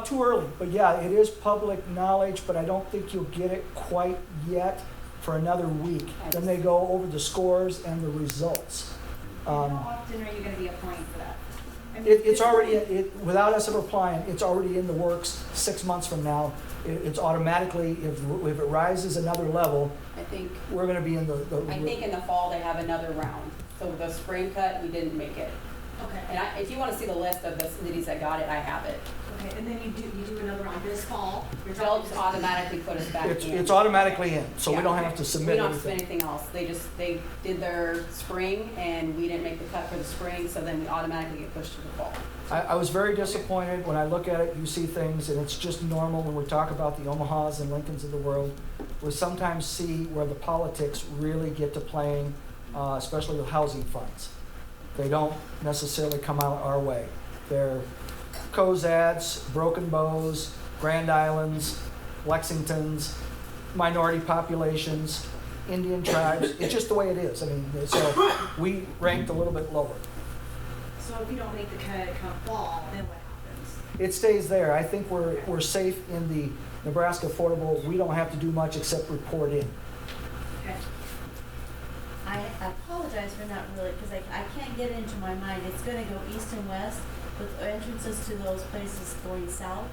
Too early, but yeah, it is public knowledge, but I don't think you'll get it quite yet for another week. Then they go over the scores and the results. How often are you gonna be applying for that? I mean, It's already, without us ever applying, it's already in the works 6 months from now. It's automatically, if it rises another level, I think, we're gonna be in the. I think in the fall they have another round. So the spring cut, we didn't make it. Okay. And if you want to see the list of the cities that got it, I have it. Okay, and then you do another round this fall? You're They'll talking just automatically put us back in. It's automatically in, so we Yeah. don't have to submit We don't have to anything. submit anything else. They did their spring and we didn't make the cut for the spring, so then we automatically get pushed to the fall. I was very disappointed when I look at it, you see things, and it's just normal when we talk about the Omahas and Lincolns of the world. We sometimes see where the politics really get to playing, especially with housing funds. They don't necessarily come out our way. They're Cozads, Broken Bows, Grand Islands, Lexingtons, minority populations, Indian tribes. It's just the way it is. I mean, so we ranked a little bit lower. So if you don't make the cut come fall, then what happens? It stays there. I think we're safe in the Nebraska Affordable. We don't have to do much except report in. Okay. I apologize for not really, because I can't get it into my mind. It's gonna go east and west with entrances to those places going south.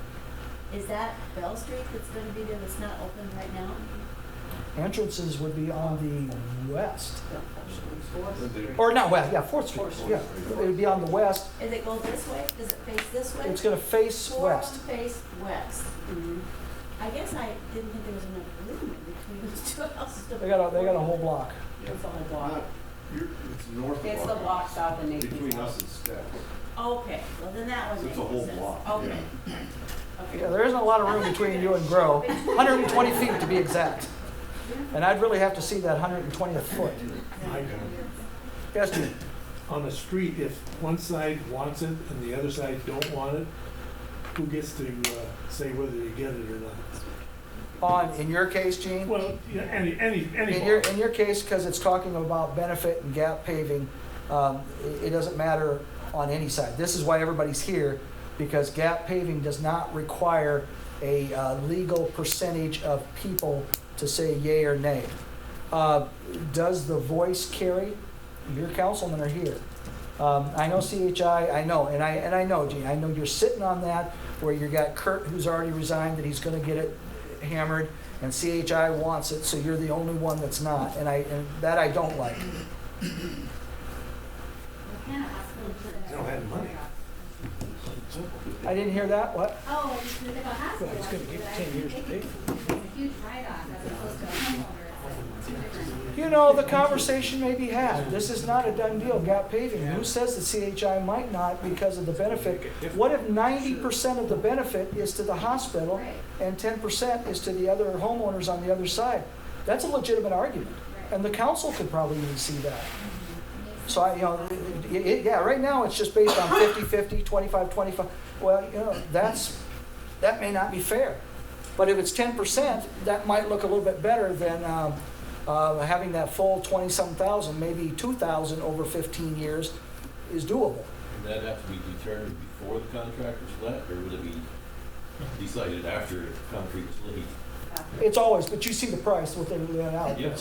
Is that Bell Street that's gonna be there that's not open right now? Entrances would be on the west. Or not west, yeah, 4th Street. Yeah, it would be on the west. Is it go this way? Does it face this way? It's going to face Four west. of them face west. I guess I didn't think there was enough room in between those two houses. They got a whole block. It's the whole block. It's north of. It's the block south of Nathan's Between house. us and Steps. Okay, well then that one So makes it's a whole sense. block. Okay. Yeah, there isn't a lot of room between you and Grow. 120 feet to be exact. And I'd really have to see that 120th foot. Yes, Gene? On a street, if one side wants it and the other side don't want it, who gets to say whether they get it or not? In your case, Gene? Well, yeah, any In your case, because it's talking about benefit and gap paving, it doesn't matter on any side. This is why everybody's here, because gap paving does not require a legal percentage of people to say yay or nay. Does the voice carry? Your councilmen are here. I know CHI, I know, and I know, Gene, I know you're sitting on that where you got Kurt, who's already resigned, that he's going to get it hammered, and CHI wants it, so you're the only one that's not, and that I don't like. They don't have money. I didn't hear that. What? Oh, if a hospital. Well, it's gonna give but I 10 years to think pay it's a huge write-off as opposed to a homeowner. It's two different. You know, the conversation may be had. This is not a done deal, gap paving. Who says the CHI might not because of the benefit? What if 90% of the benefit is to the hospital and 10% is to the other homeowners on the other side? That's a legitimate argument. And the council could probably even see that. So, yeah, right now it's just based on 50-50, 25-25. Well, that may not be fair. But if it's 10%, that might look a little bit better than having that full 20-some thousand, maybe 2,000 over 15 years is doable. Would that have to be determined before the contractor's let, or would it be decided after the concrete is laid? It's always, but you see the price, what they lay out. Yeah.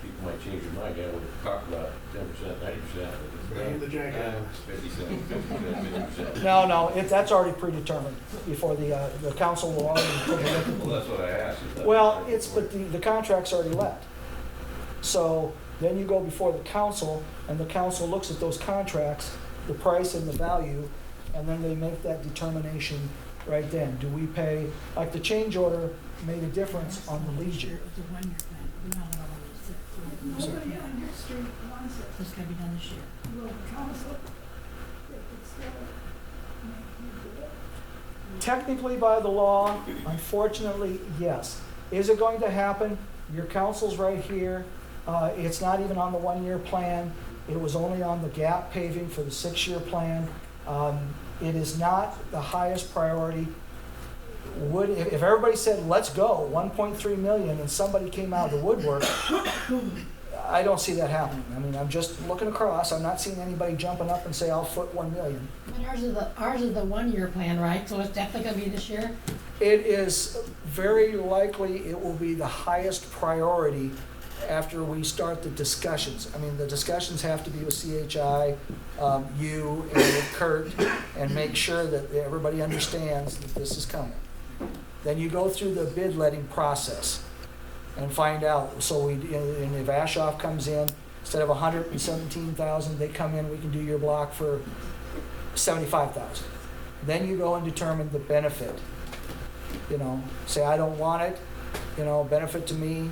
People might change their mind. Yeah, we'll talk about 10%, 90%. Bring the jacket. 50 cents, 50%. No, that's already predetermined before the council will already take a look at Well, that's what I asked. Well, but the contract's already let. So then you go before the council, and the council looks at those contracts, the price and the value, and then they make that determination right then. Do we pay, like the change order made a difference on the Legion. This is gonna be done this year. Technically by the law, unfortunately, yes. Is it going to happen? Your council's right here. It's not even on the 1-year plan. It was only on the gap paving for the 6-year plan. It is not the highest priority. If everybody said, let's go, 1.3 million, and somebody came out of the woodwork, I don't see that happening. I mean, I'm just looking across. I'm not seeing anybody jumping up and say, I'll foot 1 million. But ours is the 1-year plan, right? So it's definitely gonna be this year? It is very likely it will be the highest priority after we start the discussions. I mean, the discussions have to be with CHI, you, and with Kurt, and make sure that everybody understands that this is coming. Then you go through the bid letting process and find out. So and if Ashoff comes in, instead of 117,000, they come in, we can do your block for 75,000. Then you go and determine the benefit. You know, say I don't want it, you know, benefit to me.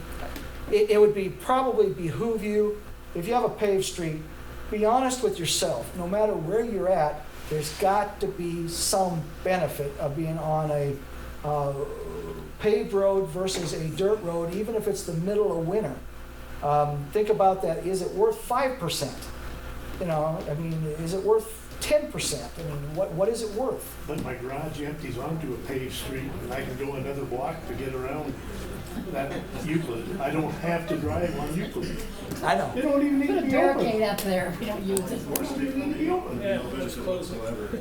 It would be probably behoove you, if you have a paved street, be honest with yourself. No matter where you're at, there's got to be some benefit of being on a paved road versus a dirt road, even if it's the middle of winter. Think about that. Is it worth 5%? You know, I mean, is it worth 10%? I mean, what is it worth? But my garage empties onto a paved street, and I can go another block to get around that Euclid. I don't have to drive on Euclid. I know. They don't even need Put to a be barricade open. up there if you don't use it. Of course, they need to be open. Yeah, we'll just close it.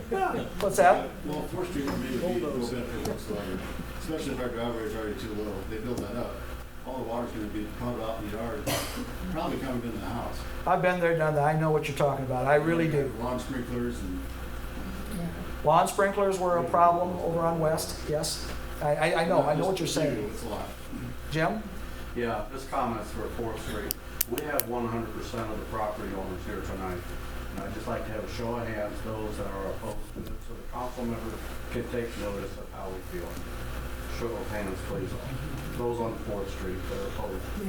Yeah. What's that? Well, 4th Street would be no benefit whatsoever, especially if our driveway is already too low. They build that up. All the water's gonna be pumped out in the yard, probably coming into the house. I've been there, done that. I know what you're talking about. I really do. Lawn sprinklers and. Lawn sprinklers were a problem over on West, yes. I know what you're saying. It's a lot. Jim? Yeah, this comment's for 4th Street. We have 100% of the property owners here tonight. And I'd just like to have a show of hands, those that are opposed to it, so the council member can take notice of how we feel. Show of hands, please. Those on 4th Street that are opposed to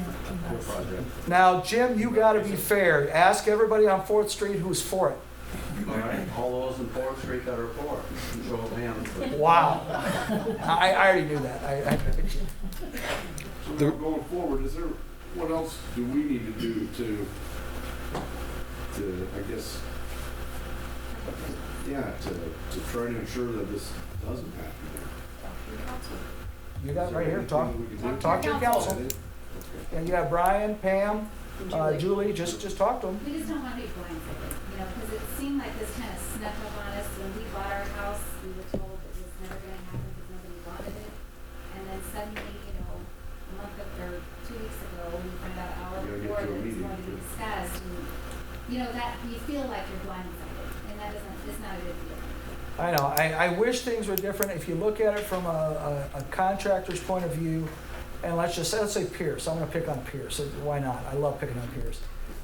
the project. Now, Jim, you got to be fair. Ask everybody on 4th Street who's for it. All right, all those in 4th Street that are for it, show of hands, please. Wow. I already knew that. So now going forward, is there, what else do we need to do to I guess, to try to ensure that this doesn't happen? You got it right here. Talk to your council. And you have Brian, Pam, Julie. Just talk to them. We just don't want to be blindsided, you know, because it seemed like this kind of snuck up on us when we bought our house. We were told it was never going to happen because nobody wanted it. And then suddenly, you know, a month or 2 weeks ago, we found out hour before that it's going to be discussed. And, you know, that you feel like you're blindsided, and that it's not a good feeling. I know. I wish things were different. If you look at it from a contractor's point of view, and let's say Pierce. I'm going to pick on Pierce. Why not? I love picking on Pierce.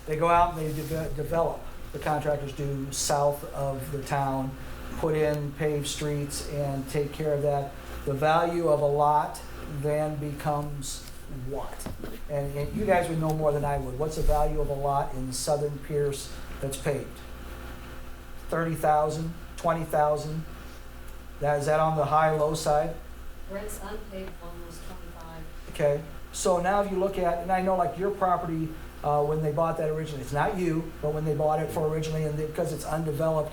They go out and they develop. The contractors do south of the town, put in paved streets and take care of that. The value of a lot then becomes what? And you guys would know more than I would. What's the value of a lot in southern Pierce that's paved? 30,000, 20,000. Is that on the high-low side? Where it's unpaved, almost 25. Okay, so now if you look at, and I know like your property, when they bought that originally, it's not you, but when they bought it for originally, and because it's undeveloped,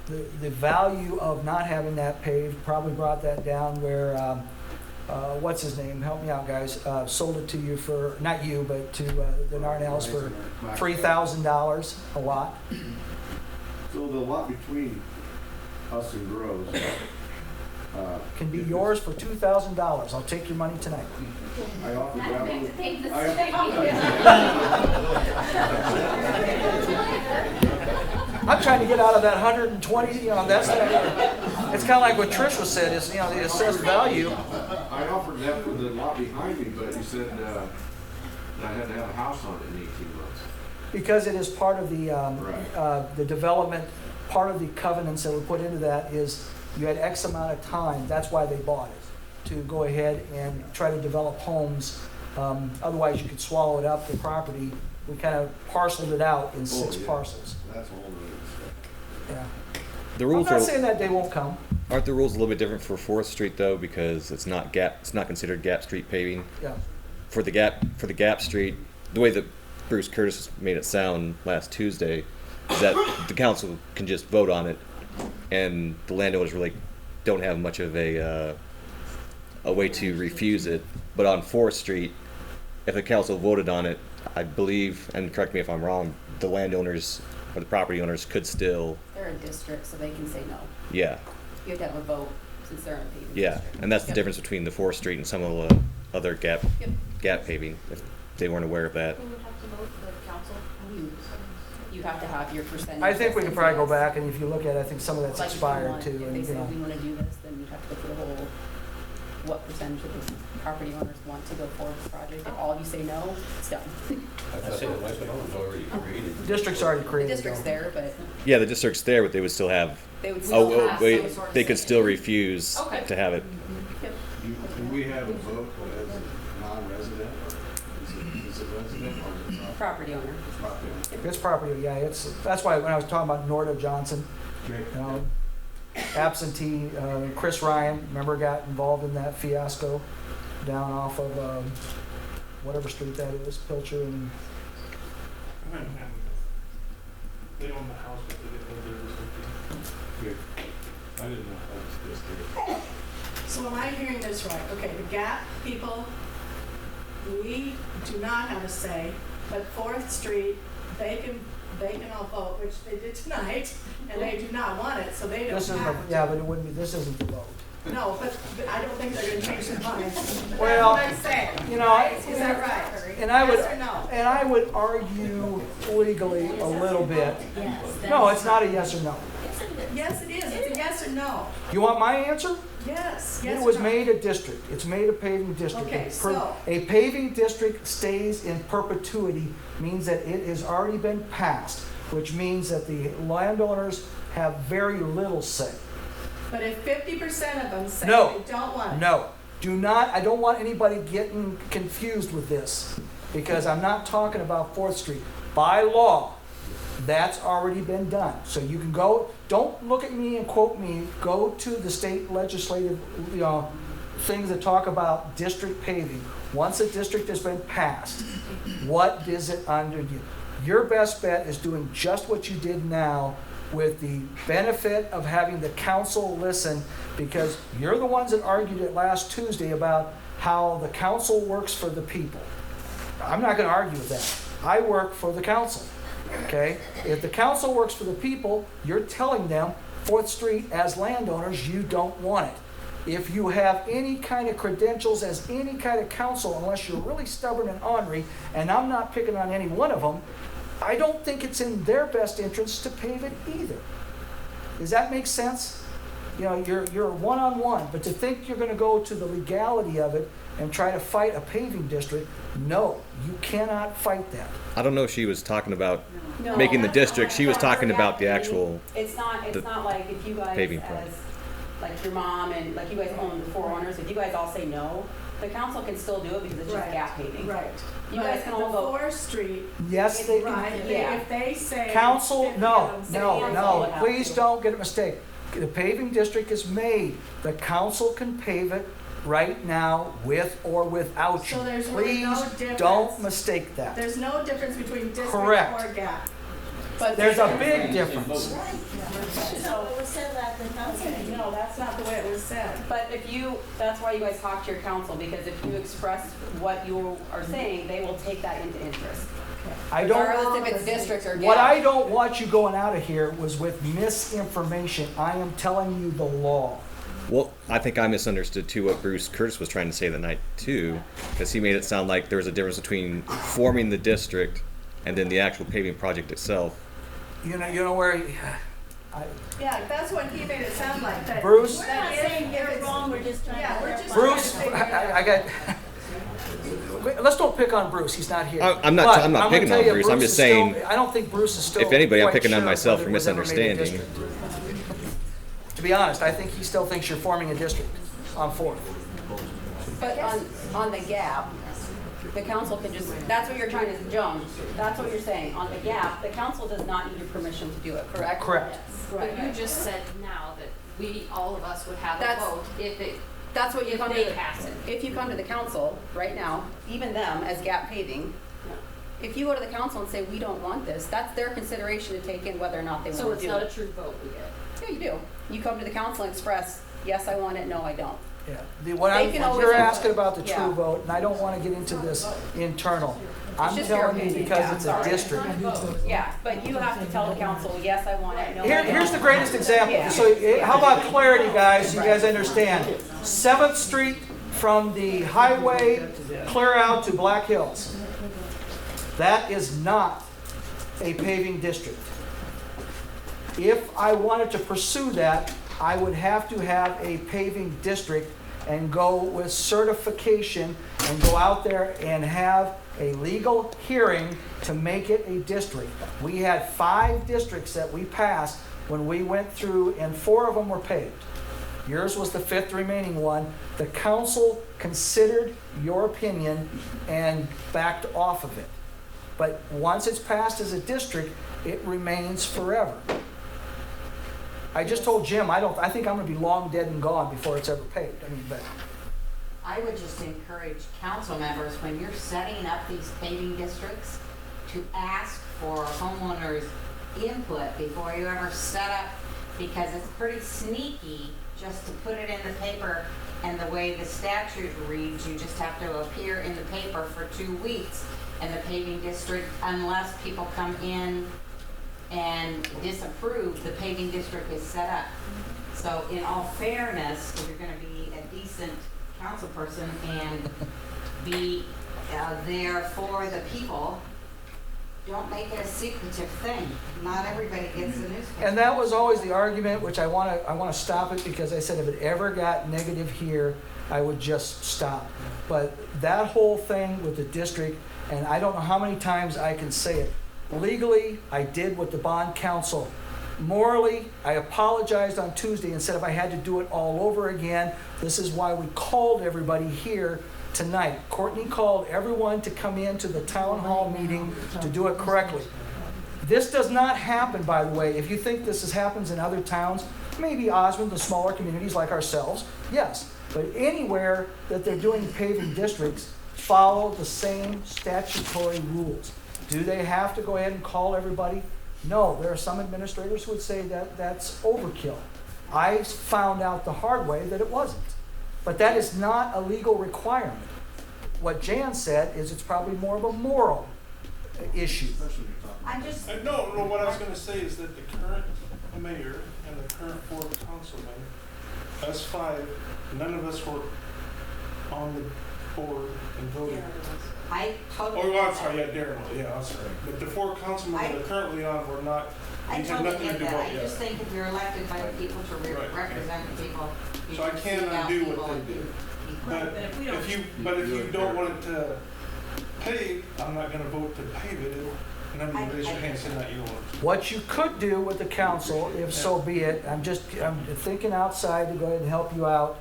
the value of not having that paved probably brought that down where, what's his name? Help me out, guys. Sold it to you for, not you, but to the Narnells for $3,000 a lot. So the lot between us and Groves can be yours for $2,000. I'll take your money tonight. I offered I'm trying to get out of that 120. You know, that's it's kind of like what Trish was said. Is, you know, the assessed value. I offered that for the lot behind me, but you said that I had to have a house on it in 18 months. Because it is part of the development. Part of the covenants that were put into that is you had X amount of time. That's why they bought it, to go ahead and try to develop homes. Otherwise, you could swallow it up, the property. We kind of parceled it out in 6 parcels. That's all it is. Yeah. The I'm rules not are, saying that they won't come. aren't the rules a little bit different for 4th Street though, because it's not considered Gap Street paving. Yeah. For the Gap Street, the way that Bruce Curtis made it sound last Tuesday is that the council can just vote on it, and the landowners really don't have much of a way to refuse it. But on 4th Street, if the council voted on it, I believe, and correct me if I'm wrong, the landowners or the property owners could still, They're a district, so they can say no. yeah, You have to have a vote since they're in a paving yeah, district. and that's the Yep. difference between the 4th Street and some of the other gap paving, if they weren't aware of that. Who would have to vote, the council? You have to have your percentage. I think we could probably go that's back, and if you look at it, I think some of that's like if you expired want- too. If And, they you say know, we wanna do this, then you have to go through the whole, what percentage of the property owners want to go forward with the project. If all of you say no, it's done. I thought the landowner's already created. the district's already The created. district's though. there, but Yeah, the district's there, but they would still have. they would still Oh, have wait, some sort of they could say. still refuse Okay. to have it. Yep. Do we have a vote as a non-resident, or is it resident, or is it Property owner. property? It's property, yeah, that's why when I was talking about Norda Johnson, you know, absentee, Chris Ryan, remember got involved in that fiasco down off of, whatever street that is, Pilcher and, They own the house, but they didn't live there or something. I didn't know, I was just there. So am I hearing this right? Okay, the Gap people, we do not have a say, but 4th Street, they can all vote, which they did tonight, and they do not want it, so they don't this isn't, have to. yeah, but it wouldn't be, this isn't the vote. No, but I don't think they're gonna change their mind. But Well, that's what I'm saying. you know, Right? Is that right? And I would, Yes or no? and I would argue legally a little bit. Yes. No, it's not a yes or no. Yes, it is. It's a yes or no. You want my answer? Yes, yes It or was no? made a district. It's made a paving district. Okay, so- A paving district stays in perpetuity, means that it has already been passed, which means that the landowners have very little say. But if 50% of them say No. they don't want it. No, do not, I don't want anybody getting confused with this, because I'm not talking about 4th Street. By law, that's already been done. So you can go, don't look at me and quote me, go to the state legislative, things that talk about district paving. Once a district has been passed, what is it under you? Your best bet is doing just what you did now, with the benefit of having the council listen, because you're the ones that argued it last Tuesday about how the council works for the people. I'm not going to argue with that. I work for the council, okay? If the council works for the people, you're telling them, 4th Street, as landowners, you don't want it. If you have any kind of credentials as any kind of council, unless you're really stubborn and ornery, and I'm not picking on any one of them, I don't think it's in their best interest to pave it either. Does that make sense? You know, you're one-on-one, but to think you're going to go to the legality of it and try to fight a paving district, no, you cannot fight that. I don't know if she was talking about No, making the that's not district. She was what talking we're about the at. actual. It's not the like if you guys paving as, project. like your mom and like you guys own the 4 owners, if you guys all say no, the council can still do it because it's just Right. Gap paving. Right. You But guys can all the vote. 4th Street, Yes, they can. right, Yeah. if they say. Council, 50 no, of them say no, yes, no, they have please to. don't get it mistaken. The paving district is made. The council can pave it right now with or without you. So there's really no Please difference. don't mistake that. There's no difference between district Correct. or Gap. But There's a big difference. So it was said at the council Okay, meeting. no, that's not the way it was said. But if you, that's why you guys talk to your council, because if you express what you are saying, they will take that into interest. I don't. Regardless if it's district or Gap. What I don't want you going out of here was with misinformation. I am telling you the law. Well, I think I misunderstood too what Bruce Curtis was trying to say that night too, because he made it sound like there was a difference between forming the district and then the actual paving project itself. You know where. Yeah, that's what he made it sound like. That Bruce? We're not saying you're wrong, we're just trying Yeah, to we're just clarify. Bruce, trying to figure it out. I got. Wait, let's don't pick on Bruce. He's not here. I'm not But picking gonna on tell you, Bruce. I'm just is still- saying, I don't think Bruce is still. if anybody, I'm quite picking on sure myself whether for it was ever made a misunderstanding. district. To be honest, I think he still thinks you're forming a district on 4th. But on the Gap, The council can just, that's what you're trying to, Joan, that's what you're saying. On the gap, the council does not need your permission to do it, correct? Correct. But you just said now that all of us would have a That's- vote if That's what you if come they to, pass it. if you come to the council right now, even them as gap paving, if you go to the council and say, we don't want this, that's their consideration to take in whether or not they want to do it. So it's not a true vote we get. Yeah, you do. You come to the council and express, yes, I want it, no, I don't. Yeah. They can always You're vote. asking about the Yeah. true vote, and I don't want to get into this internal. I'm just your telling you opinion, because yeah, it's a sorry. district. Yeah, but you have to tell the council, yes, I want it, no, I don't. Here's the greatest example. Yeah. So how about clarity, guys? You guys understand. 7th Street from the highway clear out to Black Hills. That is not a paving district. If I wanted to pursue that, I would have to have a paving district and go with certification and go out there and have a legal hearing to make it a district. We had 5 districts that we passed when we went through, and 4 of them were paved. Yours was the 5th remaining one. The council considered your opinion and backed off of it. But once it's passed as a district, it remains forever. I just told Jim, I think I'm gonna be long dead and gone before it's ever paved. I mean, but I would just encourage council members, when you're setting up these paving districts, to ask for homeowners' input before you ever set up, because it's pretty sneaky just to put it in the paper, and the way the statute reads, you just have to appear in the paper for 2 weeks in the paving district unless people come in and disapprove, the paving district is set up. So in all fairness, if you're gonna be a decent council person and be there for the people, don't make it a secretive thing. Not everybody gets the newspaper. and that was always the argument, which I want to stop it, because I said if it ever got negative here, I would just stop. But that whole thing with the district, and I don't know how many times I can say it. Legally, I did what the bond council. Morally, I apologized on Tuesday and said if I had to do it all over again, this is why we called everybody here tonight. Courtney called everyone to come into the town hall meeting to do it correctly. This does not happen, by the way. If you think this happens in other towns, maybe Osmond, the smaller communities like ourselves, yes. But anywhere that they're doing paving districts, follow the same statutory rules. Do they have to go ahead and call everybody? No, there are some administrators who would say that that's overkill. I found out the hard way that it wasn't. But that is not a legal requirement. What Jan said is it's probably more of a moral issue. I'm just, No, what I was gonna say is that the current mayor and the current 4 councilmen, us 5, none of us were on the board and voting. I totally. Oh, I'm sorry, yeah, Darren, yeah, I'm sorry. But the 4 councilmen that are currently on were not, I these had totally nothing to get do that. with I it. just think if you're elected by the people to Right. represent the people, you So I should can't seek out undo people what and they be- did. be But quick. But if we don't- if you don't want it to pave, I'm not gonna vote to pave it. None of you raise your hand saying that you don't want it. What you could do with the council, if so be it, I'm thinking outside to go ahead and help you out,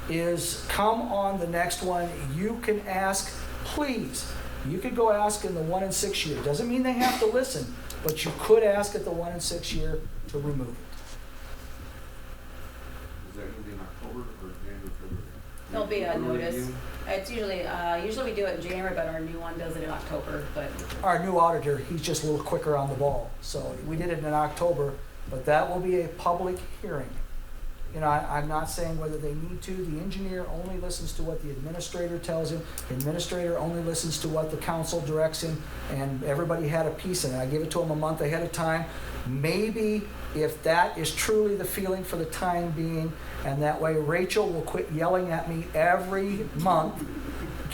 is come on the next one. You can ask, please, you could go ask in the 1 and 6 year. Doesn't mean they have to listen, but you could ask at the 1 and 6 year to remove it. Is that gonna be in October or January, February? There'll be a Early notice. June? It's usually we do it in January, but our new one does it in October, but. Our new auditor, he's just a little quicker on the ball. So we did it in October, but that will be a public hearing. You know, I'm not saying whether they need to. The engineer only listens to what the administrator tells him. The administrator only listens to what the council directs him, and everybody had a piece in it. I gave it to him a month ahead of time. Maybe if that is truly the feeling for the time being, and that way Rachel will quit yelling at me every month,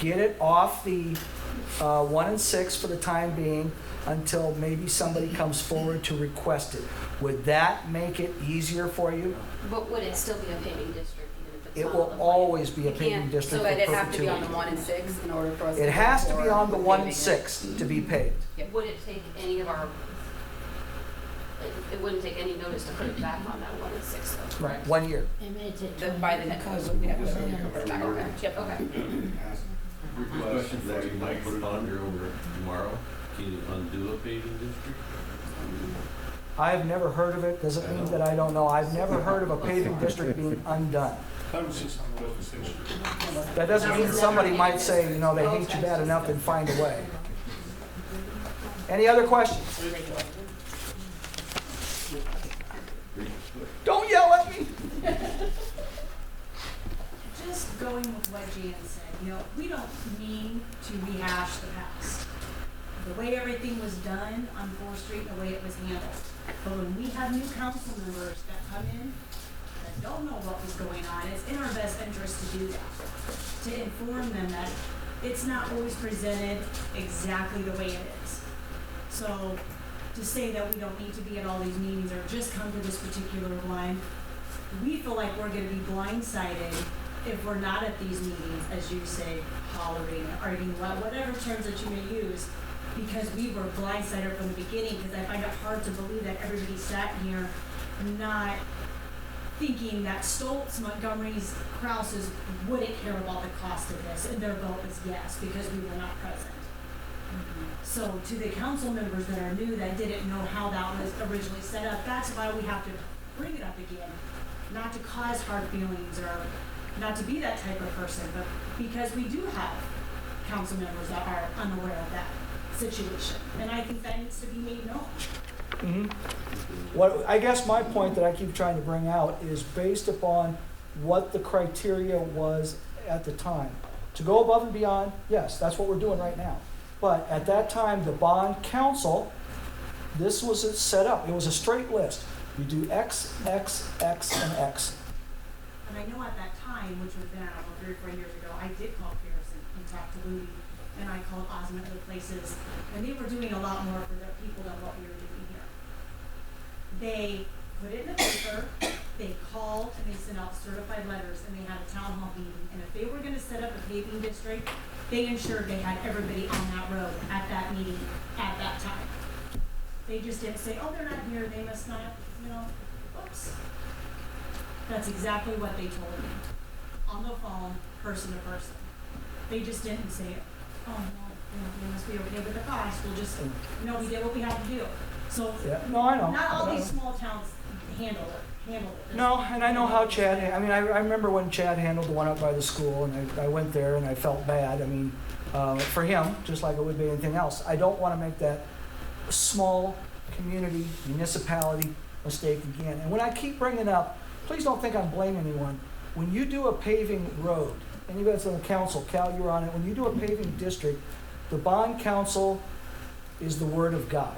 get it off the 1 and 6 for the time being until maybe somebody comes forward to request it. Would that make it easier for you? But would it still be a paving district even if it's It not will on the plan? always be a paving district So for but it have to be on the perpetuity. 1 and 6 in order for us to. It has to vote be for on the 1 and paving it. 6 to be paved. Would it take any of our, it wouldn't take any notice to put it back on that 1 and 6 though? Right. 1 year. It may take By the next, because we have to of put it back, okay. Yep. Okay. Question for you, Mike, ponder over tomorrow. Can you undo a paving district? I've never heard of it. Doesn't mean that I don't know. I've never heard of a paving district being undone. That was just on the legislation. That doesn't mean somebody might say, you know, they hate you bad enough and find a way. Any other questions? Don't yell at me. Just going with what Jan said, you know, we don't mean to rehash the past. The way everything was done on 4th Street, the way it was handled. But when we have new council members that come in that don't know what was going on, it's in our best interest to do that. To inform them that it's not always presented exactly the way it is. So to say that we don't need to be at all these meetings or just come to this particular one, we feel like we're gonna be blindsided if we're not at these meetings, as you say, hollering, arguing, whatever terms that you may use, because we were blindsided from the beginning, because I find it hard to believe that everybody sat here not thinking that Stoltz, Montgomery's, Krause's wouldn't care about the cost of this, and their vote was yes, because we were not present. So to the council members that are new, that didn't know how that was originally set up, that's why we have to bring it up again. Not to cause hard feelings or not to be that type of person, but because we do have council members that are unaware of that situation. And I think that needs to be made known. What I guess my point that I keep trying to bring out is based upon what the criteria was at the time. To go above and beyond, yes, that's what we're doing right now. But at that time, the bond council, this was set up. It was a straight list. You do X, X, X, and X. And I know at that time, which was then, I don't know, 3 or 4 years ago, I did call Pearson and talk to Louie, and I called Osmond other places, and they were doing a lot more for their people than what we were doing here. They put it in the paper, they called, and they sent out certified letters, and they had a town hall meeting. And if they were gonna set up a paving district, they ensured they had everybody on that road at that meeting at that time. They just didn't say, oh, they're not here, they must not, you know, oops. That's exactly what they told me, on the phone, person to person. They just didn't say, oh, no, you know, they must be okay with the cost, we'll just, no, we did what we had to do. So, Yeah, no, I know. not all these small towns handle it. No, and I know how Chad, I mean, I remember when Chad handled the one up by the school, and I went there and I felt bad. I mean, for him, just like it would be anything else. I don't want to make that small community, municipality mistake again. And when I keep bringing up, please don't think I'm blaming anyone. When you do a paving road, anybody that's on the council, Cal, you're on it, when you do a paving district, the bond council is the word of God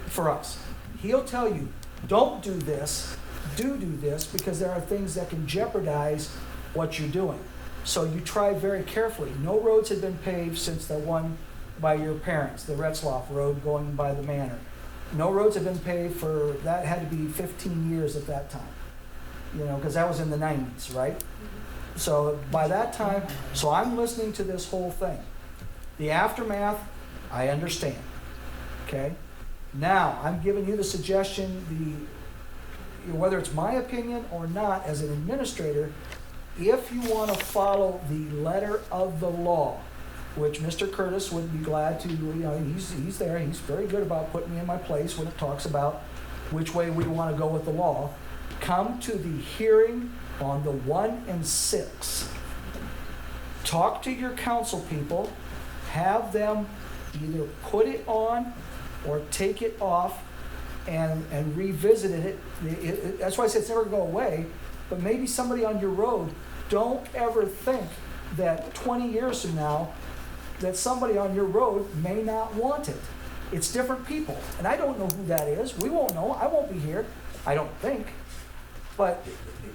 for us. He'll tell you, don't do this, do this, because there are things that can jeopardize what you're doing. So you try very carefully. No roads had been paved since the one by your parents, the Retzloff Road going by the manor. No roads had been paved for, that had to be 15 years at that time. You know, because that was in the 90s, right? So by that time, so I'm listening to this whole thing. The aftermath, I understand, okay? Now, I'm giving you the suggestion, whether it's my opinion or not, as an administrator, if you want to follow the letter of the law, which Mr. Curtis would be glad to, you know, he's there, he's very good about putting me in my place when it talks about which way we want to go with the law. Come to the hearing on the 1 and 6. Talk to your council people, have them either put it on or take it off and revisit it. That's why I said it's never going to go away, but maybe somebody on your road, don't ever think that 20 years from now that somebody on your road may not want it. It's different people, and I don't know who that is. We won't know. I won't be here, I don't think. But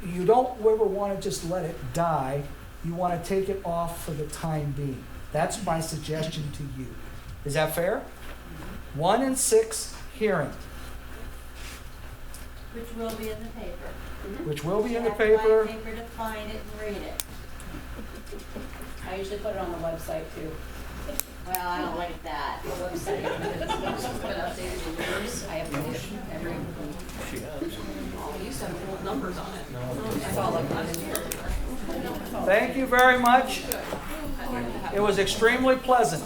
you don't ever want to just let it die. You want to take it off for the time being. That's my suggestion to you. Is that fair? 1 and 6 hearing. Which will be in the paper. Which will be in the You have to buy paper. paper to find it and read it. I usually put it on the website too. Well, I don't like that. The website. It's been updated in years. I have to every. Oh, you said old numbers on it. It's all up on it. Thank you very much. It was extremely pleasant.